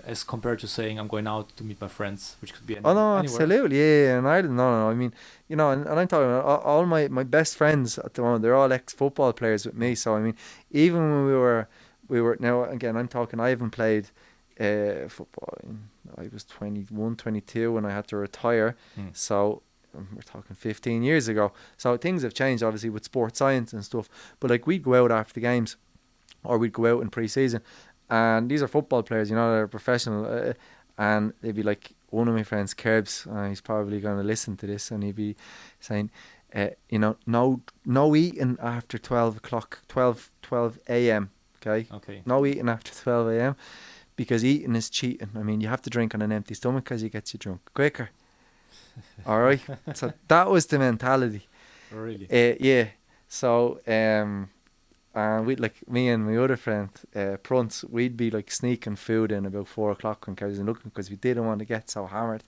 As compared to saying, I'm going out to meet my friends, which could be anywhere. Oh, no, absolutely. Yeah. And Ireland, no. I mean, and I'm talking about all my best friends at the moment, they're all ex-football players with me. So, I mean, even when we were now, again, I'm talking, I haven't played football. I was 21, 22 when I had to retire. So we're talking 15 years ago. So things have changed, obviously, with sports science and stuff. But we'd go out after the games, or we'd go out in pre-season, and these are football players, they're professional, and they'd be like, one of my friends, Kerbs, he's probably going to listen to this, and he'd be saying, no eating after 12 a.m. Okay. No eating after 12 a.m. because eating is cheating. I mean, you have to drink on an empty stomach because it gets you drunk quicker. All right. So that was the mentality. Really? Yeah. So, we'd me and my other friend, Prunts, we'd be sneaking food in about 4 o'clock when Kerry's looking because we didn't want to get so hammered.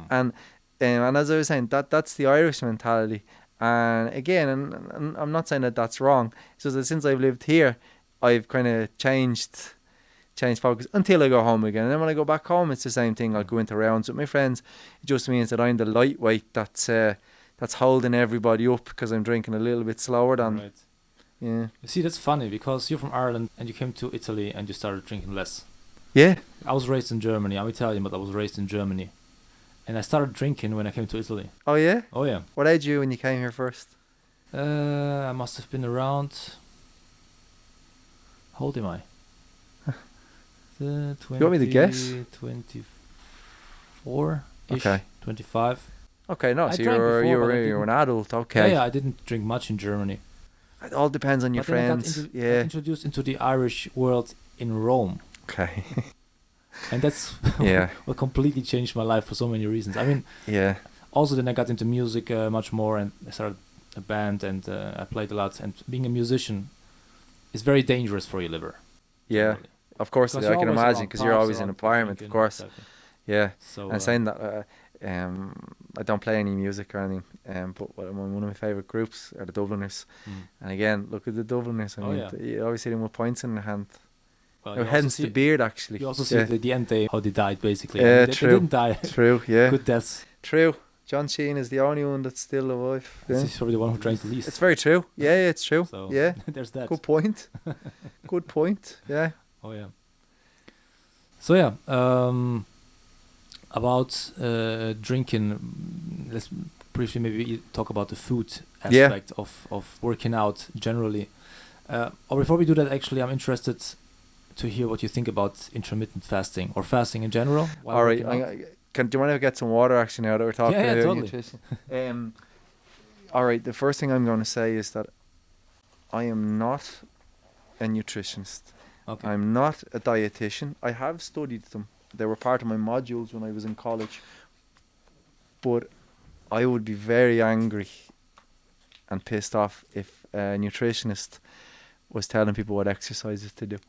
And as I was saying, that's the Irish mentality. And again, and I'm not saying that that's wrong. It's just that since I've lived here, I've kind of changed focus until I go home again. And then when I go back home, it's the same thing. I'll go into rounds with my friends. It just means that I'm the lightweight that's holding everybody up because I'm drinking a little bit slower than. Right. Yeah. You see, that's funny because you're from Ireland and you came to Italy and you started drinking less. Yeah. I was raised in Germany. I'm Italian, but I was raised in Germany. And I started drinking when I came to Italy. Oh, yeah? Oh, yeah. What age were you when you came here first? I must have been around... How old am I? 20, you want me to guess? 24-ish. Okay. 25. Okay, no, so you were an adult, okay. Yeah, I didn't drink much in Germany. It all depends on your friends. I got introduced into the Irish world in Rome. Okay. And that's what completely changed my life for so many reasons. I mean, also then I got into music much more, and I started a band, and I played a lot. And being a musician is very dangerous for your liver. Yeah, generally. Of course, I can imagine, because you're always in an environment, of course. Exactly. Yeah, so, and saying that, I don't play any music or anything, but one of my favourite groups are the Dubliners. And again, look at the Dubliners. I mean, you always see them with points in their hand. Well, hence the beard, actually. You also see the end, how they died, basically. Yeah, I mean, true. They didn't die. True, yeah. Good deaths. True. John Sheen is the only one that's still alive. Yeah. He's probably the one who drank the least. It's very true. Yeah, it's true. So, yeah. There's that. Good point. Good point. Yeah. Oh, yeah. So, yeah. About drinking, let's briefly maybe talk about the food aspect of working out generally. Or before we do that, actually, I'm interested to hear what you think about intermittent fasting or fasting in general. All right. Do you want to get some water actually now that we're talking about totally. nutrition? All right. The first thing I'm going to say is that I am not a nutritionist. Okay. I'm not a dietitian. I have studied them. They were part of my modules when I was in college. But I would be very angry and pissed off if a nutritionist was telling people what exercises to do.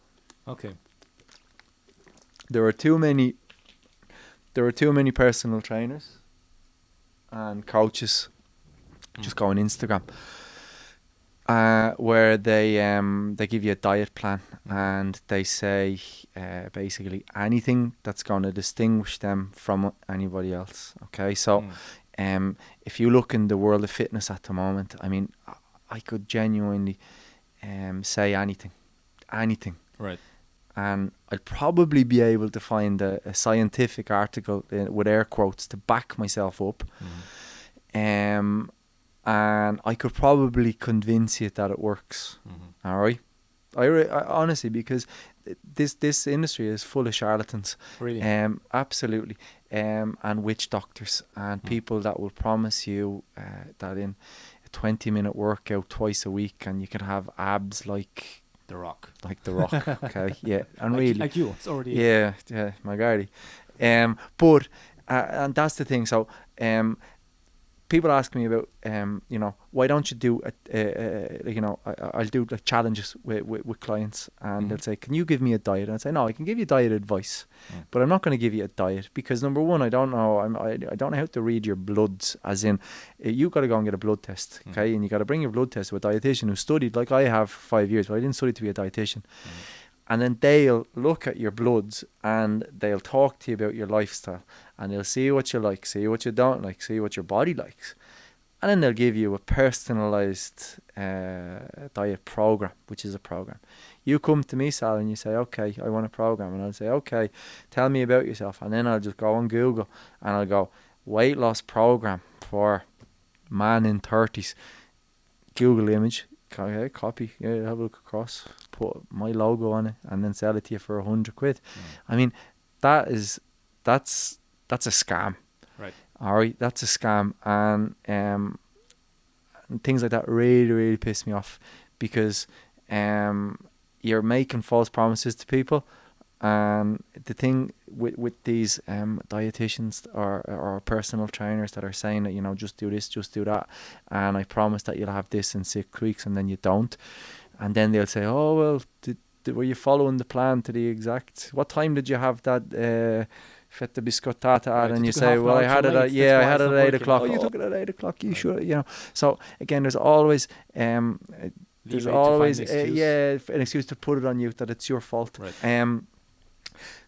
Okay. There were too many personal trainers, and coaches. Just go on Instagram, where they give you a diet plan, and they say basically anything that's going to distinguish them from anybody else. Okay, so if you look in the world of fitness at the moment, I mean, I could genuinely say anything. Right. And I'd probably be able to find a scientific article with air quotes to back myself up. And I could probably convince you that it works. All right. I honestly, because this industry is full of charlatans. Really? Absolutely. And witch doctors and people that will promise you that in a 20-minute workout twice a week and you can have abs like The Rock. Okay, yeah, and really, like you, it's already. Yeah, my guardy. But and that's the thing. So, people ask me about, why don't you do, I'll do like challenges with clients, and they'll say, can you give me a diet? And I say, no, I can give you diet advice, but I'm not going to give you a diet because number one, I don't know how to read your bloods, as in, you got to go and get a blood test, okay, and you got to bring your blood test to a dietitian who studied, like I have, for 5 years, but I didn't study to be a dietitian. And then they'll look at your bloods and they'll talk to you about your lifestyle, and they'll see what you like, see what you don't like, see what your body likes. And then they'll give you a personalized diet program, which is a program. You come to me, Sal, and you say, okay, I want a program. And I'll say, okay, tell me about yourself. And then I'll just go on Google and I'll go, weight loss program for man in 30s. Google image. Okay, copy, have a look across, put my logo on it, and then sell it to you for £100. I mean, that's a scam. Right. All right, that's a scam, and things like that really, really piss me off, because you're making false promises to people. And the thing with these dietitians or personal trainers that are saying that, just do this, just do that, and I promise that you'll have this in 6 weeks, and then you don't. And then they'll say, oh, well, were you following the plan to the exact, what time did you have that fetta biscottata at? And you say, well, I had it at 8 o'clock. Oh, you took it at 8 o'clock, you should, So again, there's always an excuse to put it on you that it's your fault. Right.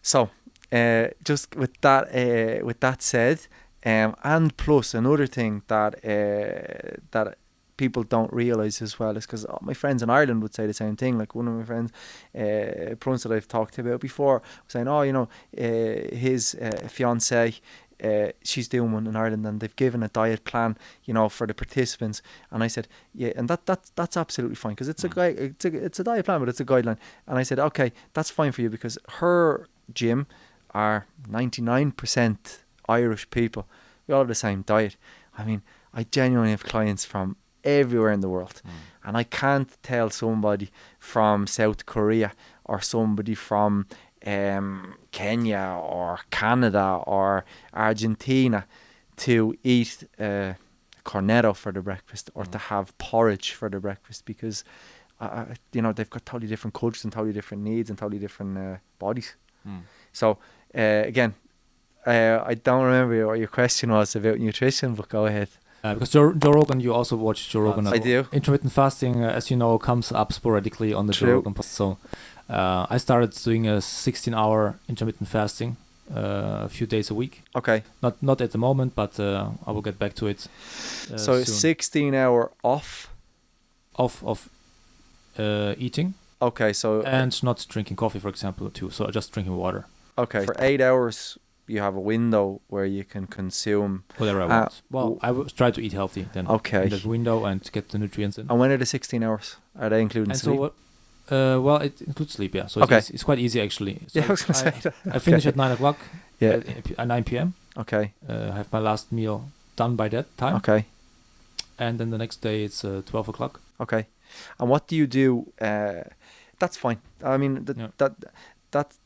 So, just with that said, and plus another thing that people don't realise as well is because my friends in Ireland would say the same thing. Like one of my friends, Prunce, that I've talked about before, was saying, his fiancée, she's doing one in Ireland, and they've given a diet plan, for the participants. And I said, yeah, and that's absolutely fine, because it's a diet plan, but it's a guideline. And I said, okay, that's fine for you, because her gym are 99% Irish people. We all have the same diet. I mean, I genuinely have clients from everywhere in the world, and I can't tell somebody from South Korea or somebody from Kenya or Canada or Argentina to eat cornetto for the breakfast, or to have porridge for the breakfast, because they've got totally different cultures and totally different needs and totally different bodies. So again, I don't remember what your question was about nutrition, but go ahead. Because Joe Rogan, you also watch Joe Rogan. I do. Intermittent fasting, as you know, comes up sporadically on the Joe Rogan podcast. So I started doing a 16-hour intermittent fasting a few days a week. Okay. Not at the moment, but I will get back to it. So 16-hour off of eating. Okay, so and not drinking coffee, for example, too. So just drinking water. Okay. For 8 hours, you have a window where you can consume whatever I want. Well, I will try to eat healthy then. Okay. In that window and get the nutrients in. And when are the 16 hours? Are they including sleep? So, well, it includes sleep, yeah. So okay. It's quite easy, actually. So I was going to say that. I finish at 9 o'clock. Yeah. At 9 p.m. Okay. I have my last meal done by that time. Okay. And then the next day it's 12 o'clock. Okay. And what do you do? That's fine. I mean, that's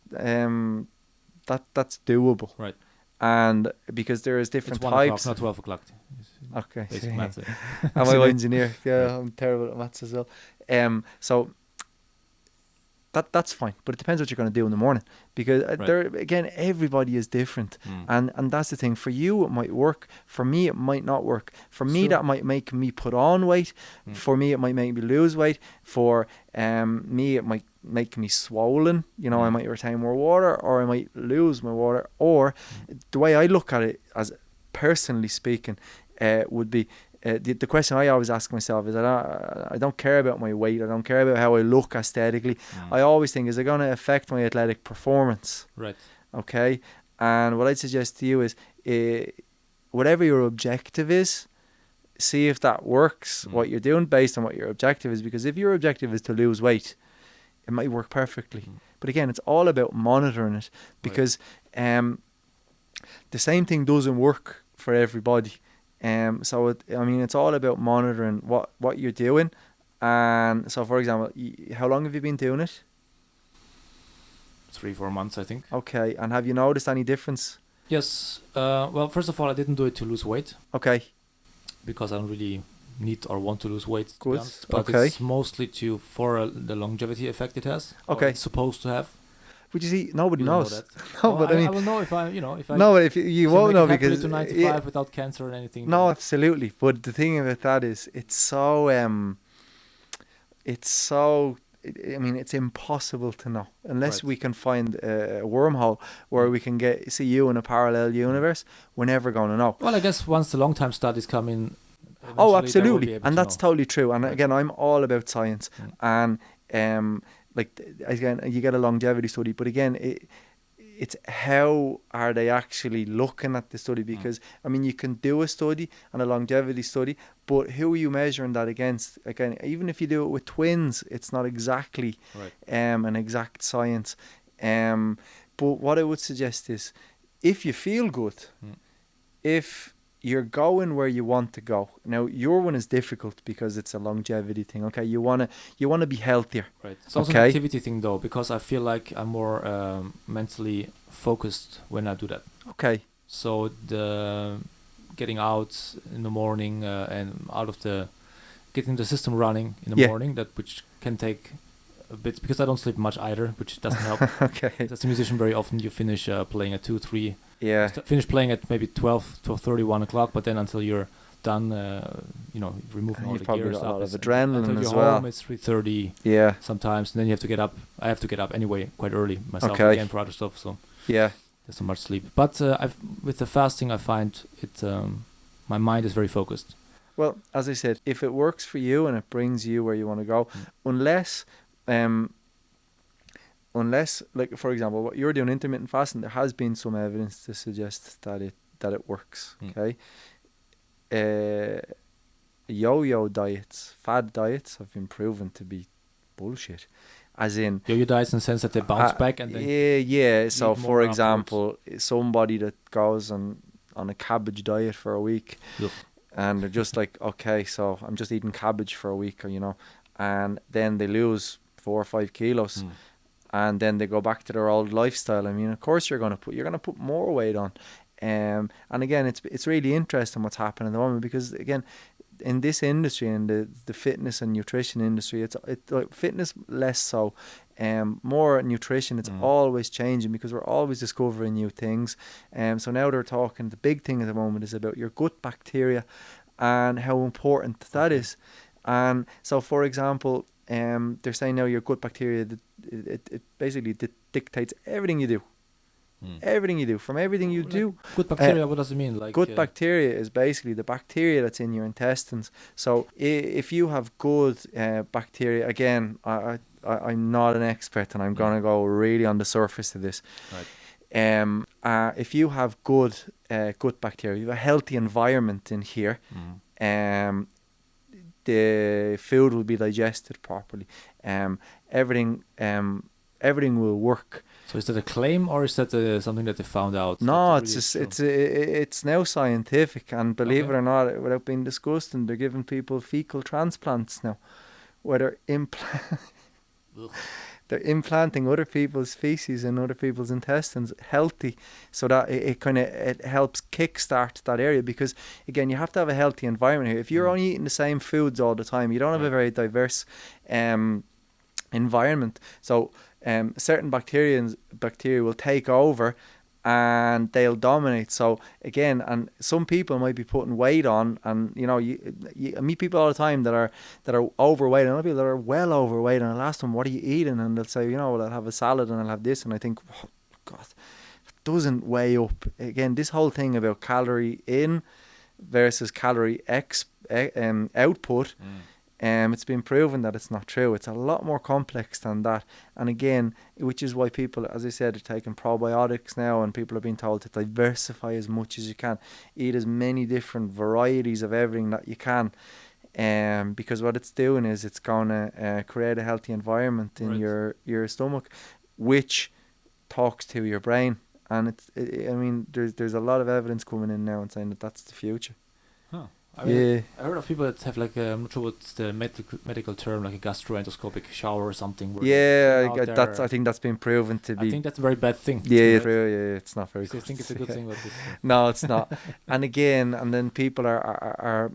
doable. Right. And because there is different it's 1 types. O'clock, not 12 o'clock. Okay. Basic maths. I'm an engineer. Yeah, I'm terrible at maths as well. So that's fine, but it depends what you're going to do in the morning, because there again, everybody is different, and that's the thing. For you, it might work. For me, it might not work. For me, that might make me put on weight. For me, it might make me lose weight. For me, it might make me swollen. You know, I might retain more water, or I might lose my water. Or the way I look at it, as personally speaking, would be. The question I always ask myself is, I don't care about my weight. I don't care about how I look aesthetically. I always think, is it going to affect my athletic performance? Right. Okay. And what I'd suggest to you is, whatever your objective is, see if that works, what you're doing based on what your objective is. Because if your objective is to lose weight, it might work perfectly. But again, it's all about monitoring it, because the same thing doesn't work for everybody. So it's all about monitoring what you're doing. And so, for example, how long have you been doing it? 3-4 months, I think. Okay. And have you noticed any difference? Yes. Well, first of all, I didn't do it to lose weight. Okay. Because I don't really need or want to lose weight. Good. But it's mostly for the longevity effect it has. Okay. It's supposed to have. But you see, nobody knows. No, but I will know if I. No, if you won't know, because to 95 without cancer or anything. No, absolutely. But the thing about that is, it's impossible to know unless we can find a wormhole where we can see you in a parallel universe. We're never going to know. Well, I guess once the long-time studies come in. Oh, absolutely, and that's totally true. And again, I'm all about science, and again, you get a longevity study, but again, it's how are they actually looking at the study? Because you can do a study and a longevity study, but who are you measuring that against? Again, even if you do it with twins, it's not exactly an exact science. But what I would suggest is, if you feel good, if you're going where you want to go. Now, your one is difficult because it's a longevity thing. Okay, you wanna be healthier. Right. It's also an activity thing though, because I feel like I'm more mentally focused when I do that. Okay. So the getting out in the morning and getting the system running in the morning, which can take a bit, because I don't sleep much either, which doesn't help. Okay. As a musician, very often you finish playing at 2, 3. Yeah. Finish playing at maybe 12:30, 1 o'clock, but then until you're done, removing all the gear got stuff. a lot of adrenaline as well. Home, it's 3:30. Yeah. Sometimes, and then you have to get up. I have to get up anyway quite early myself again for other stuff. So yeah, there's so much sleep. But with the fasting, I find it my mind is very focused. Well, as I said, if it works for you and it brings you where you want to go, unless, like for example, what you're doing, intermittent fasting, there has been some evidence to suggest that it works. Okay, yo-yo diets, fad diets have been proven to be bullshit. As in yo-yo diets in the sense that they bounce back and then yeah. So for example, somebody that goes on a cabbage diet for a week. Look. And they're just like, okay, so I'm just eating cabbage for a week, and then they lose 4 or 5 kilos, and then they go back to their old lifestyle. Of course you're gonna put more weight on, and again, it's really interesting what's happening at the moment, because again, in this industry, in the fitness and nutrition industry, it's fitness less so, more nutrition. It's always changing because we're always discovering new things. So now they're talking. The big thing at the moment is about your gut bacteria and how important that is. And so, for example, they're saying now your gut bacteria, it basically dictates everything you do. Everything you do, from everything you do. Good bacteria, what does it mean? Good bacteria is basically the bacteria that's in your intestines. So if you have good bacteria, again, I'm not an expert, and I'm going to go really on the surface of this. Right. If you have good bacteria, you have a healthy environment in here, the food will be digested properly. Everything will work. So is that a claim, or is that something that they found out? No, it's now scientific, and believe it or not, without being disgusting, they're giving people fecal transplants now, where they're implanting other people's feces in other people's intestines, healthy, so that it helps kickstart that area. Because again, you have to have a healthy environment here. If you're only eating the same foods all the time, you don't have a very diverse environment. So certain bacteria will take over and they'll dominate. So again, and some people might be putting weight on, and you know, you meet people all the time that are overweight, and other people that are well overweight, and I'll ask them, what are you eating? And they'll say, you know, well, I'll have a salad and I'll have this, and I think, oh, God, it doesn't weigh up. Again, this whole thing about calorie in versus calorie output, it's been proven that it's not true. It's a lot more complex than that. And again, which is why people, as I said, are taking probiotics now, and people are being told to diversify as much as you can, eat as many different varieties of everything that you can, because what it's doing is it's going to create a healthy environment in your stomach, which talks to your brain. And I mean, there's a lot of evidence coming in now and saying that that's the future. Huh. I mean, I heard of people that have like I'm not sure what's the medical term, like a gastroendoscopic shower or something. I think that's been proven to be. I think that's a very bad thing. Yeah, it's not very good. I think it's a good thing, but no, it's not. And again, and then people are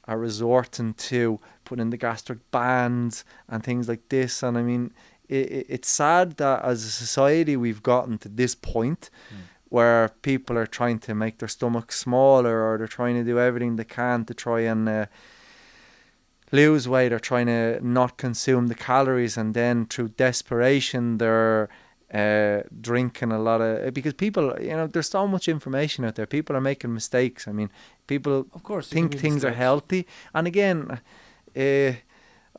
resorting to putting in the gastric bands and things like this. And I mean, it's sad that as a society we've gotten to this point. Where people are trying to make their stomach smaller, or they're trying to do everything they can to try and lose weight, or trying to not consume the calories, and then through desperation they're drinking a lot of, because people, you know, there's so much information out there. People are making mistakes. I mean, people of course think things are healthy, and again,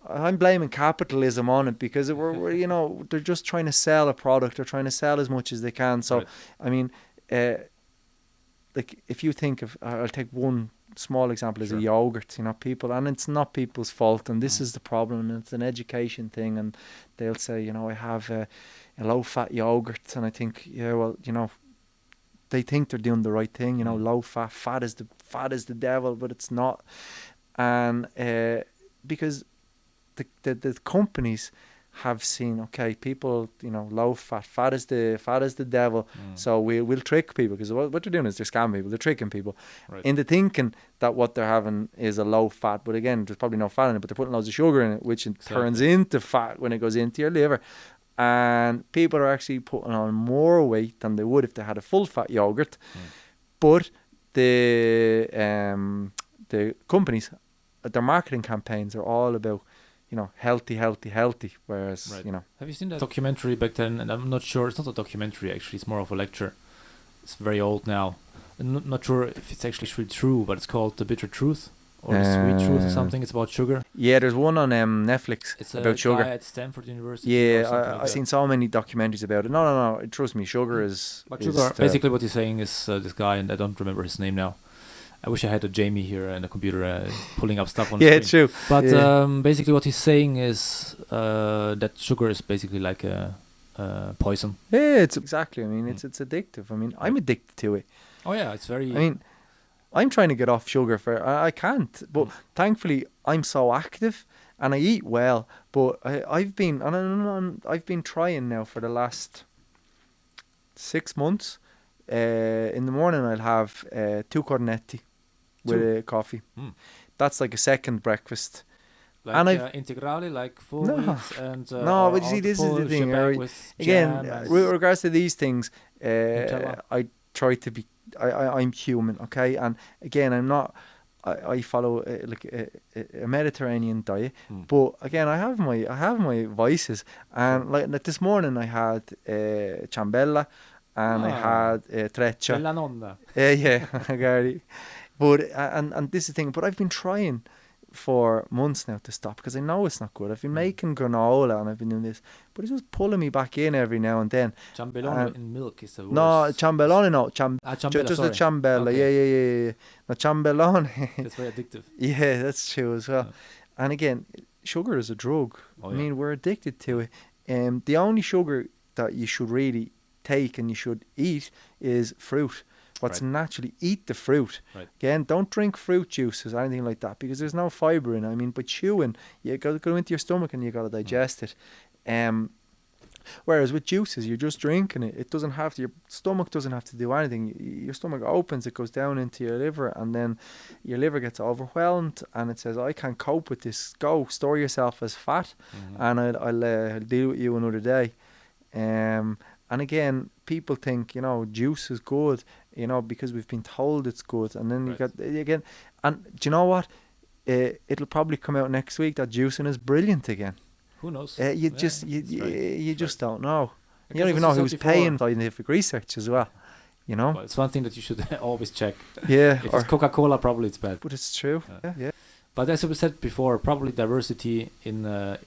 I'm blaming capitalism on it, because we're you know, they're just trying to sell a product. They're trying to sell as much as they can. So, I mean, like if you think of, I'll take one small example as a yogurt. You know, people, and it's not people's fault, and this is the problem. And it's an education thing, and they'll say, you know, I have a low-fat yogurt, and I think, yeah, well, you know, they think they're doing the right thing. You know, low-fat, fat is the devil, but it's not, and because the companies have seen, okay, people, you know, low fat is the devil, so we'll trick people, because what they're doing is they're scamming people, they're tricking people into thinking that what they're having is a low fat, but again, there's probably no fat in it, but they're putting loads of sugar in it, which turns into fat when it goes into your liver, and people are actually putting on more weight than they would if they had a full fat yogurt. But the companies, their marketing campaigns are all about, you know, healthy, whereas, you know. Have you seen that documentary back then? And I'm not sure, it's not a documentary actually, it's more of a lecture. It's very old now. I'm not sure if it's actually true, but it's called The Bitter Truth, or The Sweet Truth or something. It's about sugar. Yeah, there's one on Netflix about sugar. It's a guy at Stanford University. Yeah, I've seen so many documentaries about it. No, trust me, sugar is... But sugar, basically what he's saying is this guy, and I don't remember his name now. I wish I had a Jamie here and a computer pulling up stuff on the screen. True. But basically what he's saying is that sugar is basically like a poison. Yeah, it's exactly. I mean, it's addictive. I mean, I'm addicted to it. Oh yeah, it's very... I mean, I'm trying to get off sugar. I can't. But thankfully, I'm so active and I eat well. But I've been trying now for the last 6 months. In the morning, I'll have 2 cornetti with a coffee. That's like a second breakfast. Like and integrale, like full wheat and no, but you see, this is the thing. Again, with regards to these things, I try to be. I'm human, okay? And again, I'm not. I follow like a Mediterranean diet, but again, I have my vices. And like this morning, I had ciambella. And I had treccia. La nonna. Yeah, Gary. But and this is the thing. But I've been trying for months now to stop, because I know it's not good. I've been making granola and I've been doing this, but it's just pulling me back in every now and then. Ciambellone in milk is the worst. No, ciambellone, no. Ciambella, just sorry. a ciambella. Okay. Yeah. No, ciambellone. That's very addictive. Yeah, that's true as well. Yeah. And again, sugar is a drug. Oh, I mean, we're addicted to it. The only sugar that you should really take and you should eat is fruit. What's naturally, eat the fruit. Again, don't drink fruit juices or anything like that, because there's no fibre in it. I mean, by chewing, you got to go into your stomach and you got to digest it. Whereas with juices, you're just drinking it. It doesn't have to, your stomach doesn't have to do anything. Your stomach opens, it goes down into your liver, and then your liver gets overwhelmed, and it says, I can't cope with this. Go, store yourself as fat, and I'll deal with you another day. And again, people think, juice is good, because we've been told it's good. And then you got, again, and do you know what? It'll probably come out next week that juicing is brilliant again. Who knows? You just don't know. You don't even know who's paying scientific research as well. Well, it's one thing that you should always check. Yeah. If it's Coca-Cola, probably it's bad. But it's true. Yeah. But as we said before, probably diversity in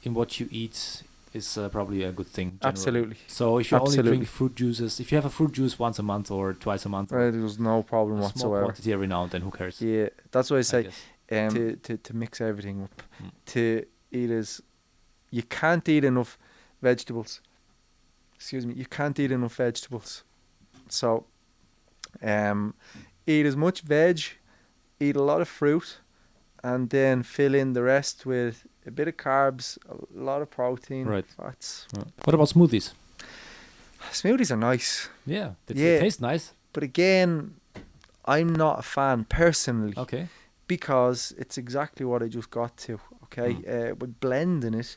what you eat is probably a good thing. Generally. Absolutely. So if you only drink fruit juices, if you have a fruit juice once a month or twice a month, there's no problem whatsoever. Small quantity every now and then, who cares? Yeah, that's why I say to mix everything up. To eat you can't eat enough vegetables. Excuse me, you can't eat enough vegetables. So, eat as much veg, eat a lot of fruit, and then fill in the rest with a bit of carbs, a lot of protein, fats. What about smoothies? Smoothies are nice. Yeah, they taste nice. But again, I'm not a fan personally. Okay. Because it's exactly what I just got to. Okay, with blending it,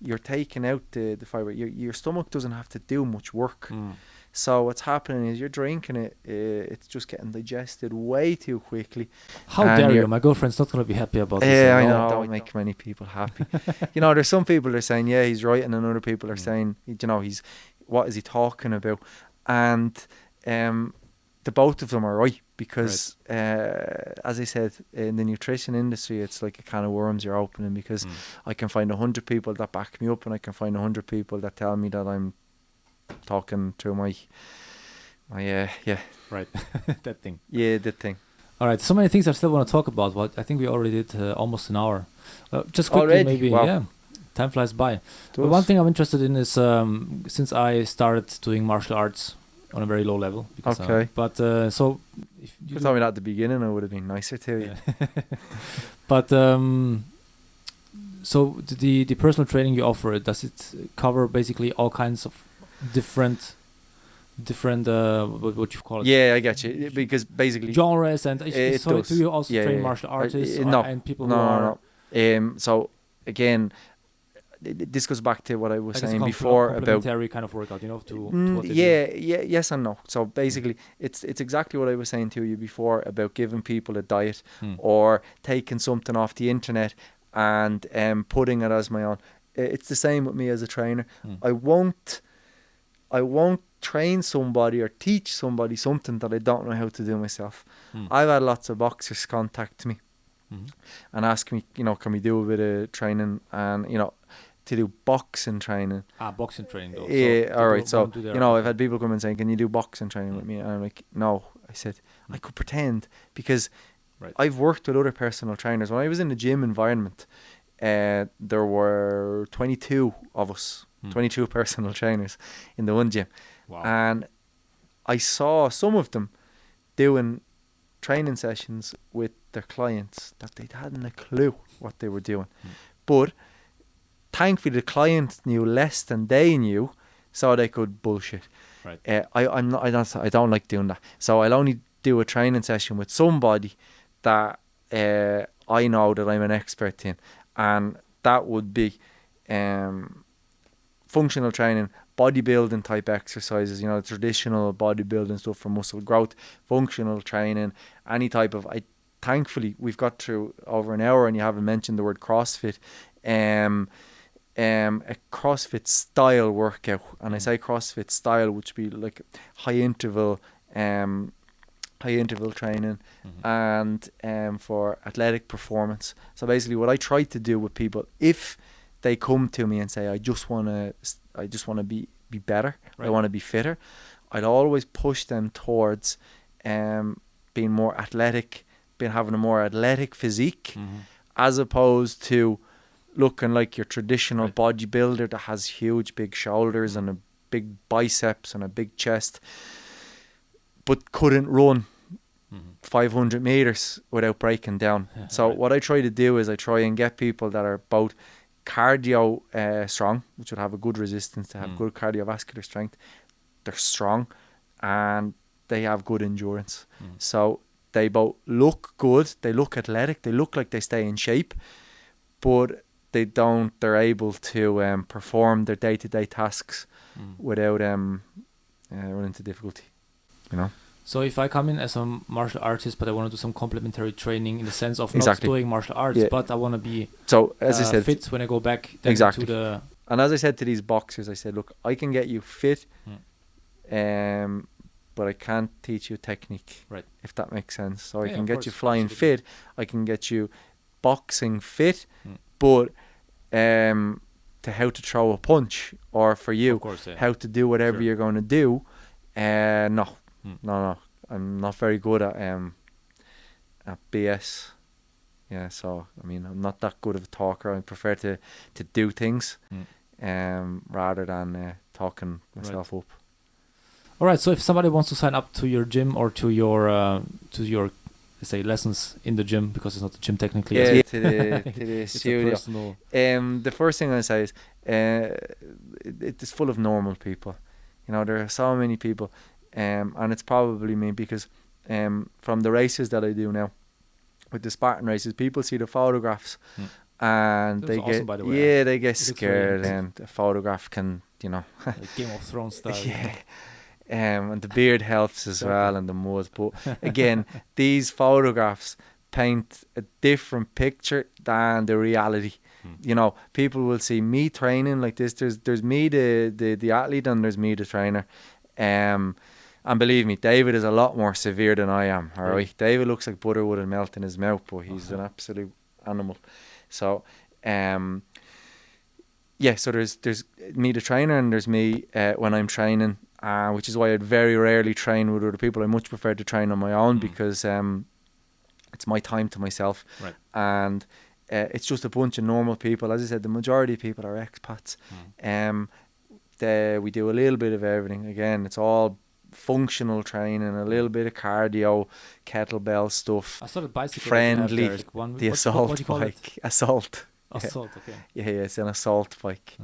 you're taking out the fiber. Your stomach doesn't have to do much work. So what's happening is you're drinking it. It's just getting digested way too quickly. How dare you? My girlfriend's not going to be happy about this. Yeah, I know. Don't make many people happy. There's some people that are saying, yeah, he's right, and then other people are saying, what is he talking about? And the both of them are right, because as I said, in the nutrition industry, it's like a can of worms you're opening, because I can find 100 people that back me up, and I can find 100 people that tell me that I'm talking through my right that thing. Yeah, that thing. All right, so many things I still want to talk about, but I think we already did almost an hour. Just quickly, already? Maybe. Wow. Yeah, time flies by. But one thing I'm interested in is since I started doing martial arts on a very low level. Because, so if you told me that at the beginning, I would have been nicer to you. But so the personal training you offer, does it cover basically all kinds of different what you call it? Yeah, I get you. Because basically genres, and so does. Do you also train martial artists and people who are? So again, this goes back to what I was saying before about complementary kind of workout, to what they do. Yes and no. So basically, it's exactly what I was saying to you before about giving people a diet or taking something off the internet and putting it as my own. It's the same with me as a trainer. I won't train somebody or teach somebody something that I don't know how to do myself. I've had lots of boxers contact me and ask me, can we do a bit of training, and to do boxing training. Boxing training though. Yeah, all right. So I've had people come and say, can you do boxing training with me? And I'm like, no. I said I could pretend, because I've worked with other personal trainers. When I was in the gym environment, there were 22 of us, 22 personal trainers in the one gym. Wow. And I saw some of them doing training sessions with their clients that they hadn't a clue what they were doing. But thankfully the client knew less than they knew, so they could bullshit. Right. I don't like doing that. So I'll only do a training session with somebody that I know that I'm an expert in, and that would be functional training, bodybuilding type exercises, traditional bodybuilding stuff for muscle growth, functional training, any type of. Thankfully, we've got through over an hour, and you haven't mentioned the word CrossFit. A CrossFit style workout, and I say CrossFit style, which would be like high interval training, and for athletic performance. So basically, what I try to do with people, if they come to me and say, I just want to be better, I want to be fitter, I'd always push them towards being more athletic, having a more athletic physique, as opposed to looking like your traditional bodybuilder that has huge big shoulders and a big biceps and a big chest, but couldn't run 500 meters without breaking down. So what I try to do is I try and get people that are both cardio strong, which would have a good resistance, to have good cardiovascular strength. They're strong and they have good endurance. So they both look good, they look athletic, they look like they stay in shape, but they're able to perform their day-to-day tasks without running into difficulty, you know. So if I come in as a martial artist, but I want to do some complementary training in the sense of not doing martial arts, but I want to be as I said, fit when I go back then to the... And as I said to these boxers, I said, look, I can get you fit, but I can't teach you technique, if that makes sense. So I can get you flying fit, I can get you boxing fit, but to how to throw a punch, or for you, how to do whatever you're going to do, no, I'm not very good at BS. Yeah, so I mean, I'm not that good of a talker. I prefer to do things rather than talking myself up. All right. So if somebody wants to sign up to your gym or to your say lessons in the gym, because it's not a gym technically. Yeah, to the studio. The first thing I say is it's full of normal people. You know, there are so many people. And it's probably me, because from the races that I do now, with the Spartan races, people see the photographs and they get awesome, by the way. They get scared, and the photograph can, you know, like Game of Thrones style. And the beard helps as well, and the mud. But again, these photographs paint a different picture than the reality. You know, people will see me training like this. There's me, the athlete, and there's me, the trainer. And believe me, David is a lot more severe than I am. All right, David looks like butter wouldn't melt in his mouth, but he's an absolute animal. So, so there's me, the trainer, and there's me when I'm training, which is why I'd very rarely train with other people. I much prefer to train on my own because it's my time to myself, and it's just a bunch of normal people. As I said, the majority of people are expats. We do a little bit of everything. Again, it's all functional training, a little bit of cardio, kettlebell stuff. I saw the bicycle. Friendly, there, the assault bike. Assault. Assault, okay. Yeah, it's an assault bike.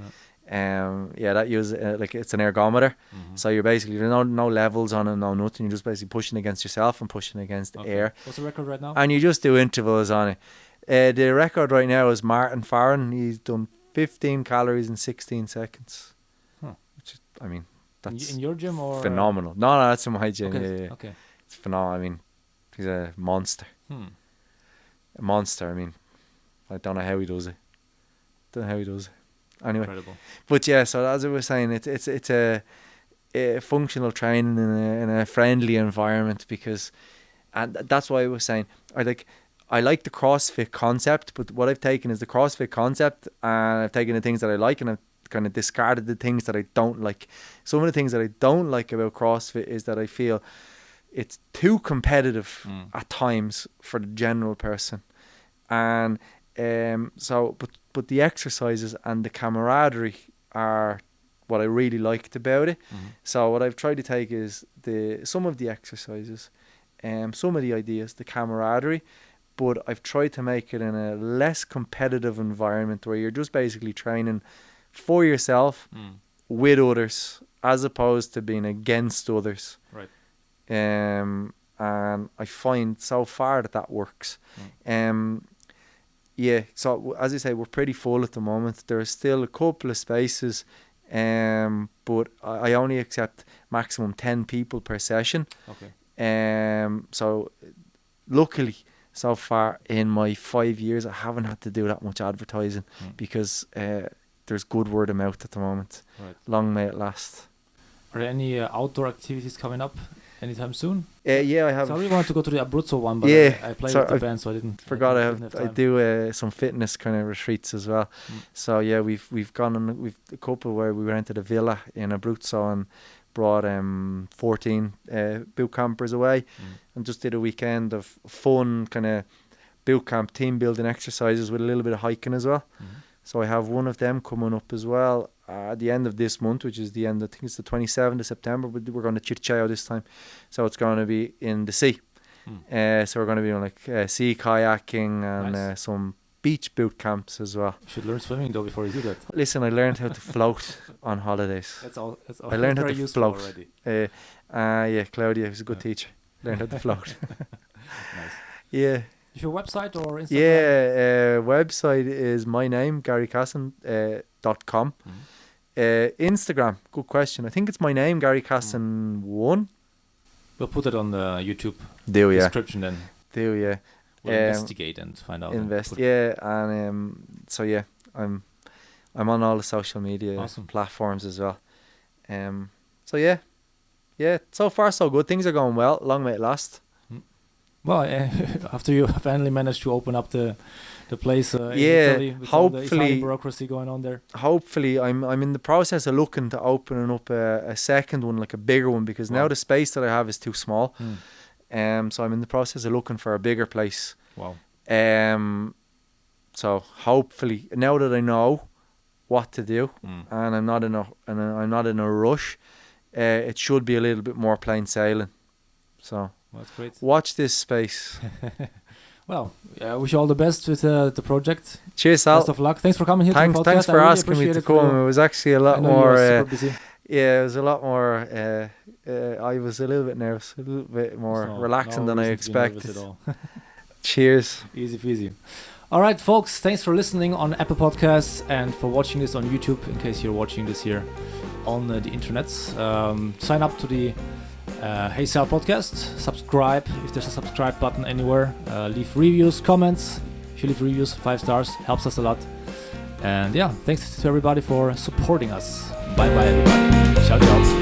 That uses like it's an ergometer. So you're basically, there's no levels on it, no nothing. You're just basically pushing against yourself and pushing against air. What's the record right now? And you just do intervals on it. The record right now is Martin Farron. He's done 15 calories in 16 seconds. Which is, I mean, that's in your gym or phenomenal. No, that's in my gym. Okay. Yeah. Okay. It's phenomenal. I mean, he's a monster. A monster. I mean, I don't know how he does it. Anyway, incredible. But yeah, so as I was saying, it's a functional training in a friendly environment, and that's why I was saying I like the CrossFit concept, but what I've taken is the CrossFit concept, and I've taken the things that I like, and I've kind of discarded the things that I don't like. Some of the things that I don't like about CrossFit is that I feel it's too competitive at times for the general person, and but the exercises and the camaraderie are what I really liked about it. So what I've tried to take is some of the exercises, some of the ideas, the camaraderie, but I've tried to make it in a less competitive environment where you're just basically training for yourself with others, as opposed to being against others. Right. And I find so far that works. So as I say, we're pretty full at the moment. There are still a couple of spaces, but I only accept maximum 10 people per session. Okay. So luckily, so far in my 5 years, I haven't had to do that much advertising because there's good word of mouth at the moment. Right. Long may it last. Are there any outdoor activities coming up anytime soon? Yeah, I have. So I really wanted to go to the Abruzzo one, but I played with the band, so I didn't. I do some fitness kind of retreats as well. So yeah, we've gone on. We've a couple where we rented a villa in Abruzzo and brought 14 boot campers away, and just did a weekend of fun kind of boot camp team building exercises with a little bit of hiking as well. So I have one of them coming up as well at the end of this month, which is the end, I think it's the 27th of September, but we're going to Chircheo this time. So it's going to be in the sea. So we're going to be doing like sea kayaking and some beach boot camps as well. You should learn swimming though before you do that. Listen, I learned how to float on holidays. That's all. I learned how very to useful float. already. Yeah, Claudia was a good teacher. Learned how to float. Nice. Yeah. Is your website or Instagram? Yeah, website is my name, GaryCassin.com. Instagram, good question. I think it's my name, Gary Cassin 1. We'll put it on the YouTube Do, yeah. description then. Do, yeah. We'll investigate and find out. Yeah, and so yeah, I'm on all the social media platforms as well. So yeah, so far so good. Things are going well. Long may it last. Well, after you finally managed to open up the place in yeah, Italy with hopefully all the Italian bureaucracy going on there. Hopefully, I'm in the process of looking to opening up a second one, like a bigger one, because now the space that I have is too small. So I'm in the process of looking for a bigger place. Wow. So hopefully, now that I know what to do, and I'm not in a rush, it should be a little bit more plain sailing. So that's great. Watch this space. Well, I wish you all the best with the project. Cheers, Sal. Best of luck. Thanks for coming here to the podcast. Thanks for asking me to come. It was actually a lot more. Super busy. Yeah, it was a lot more. I was a little bit nervous, a little bit more relaxing than I expected. Cheers. Easy peasy. All right, folks. Thanks for listening on Apple Podcasts and for watching this on YouTube. In case you're watching this here on the internets, sign up to the heysal podcast. Subscribe if there's a subscribe button anywhere. Leave reviews, comments. If you leave reviews, 5 stars helps us a lot. And yeah, thanks to everybody for supporting us. Bye bye, everybody. Ciao, ciao.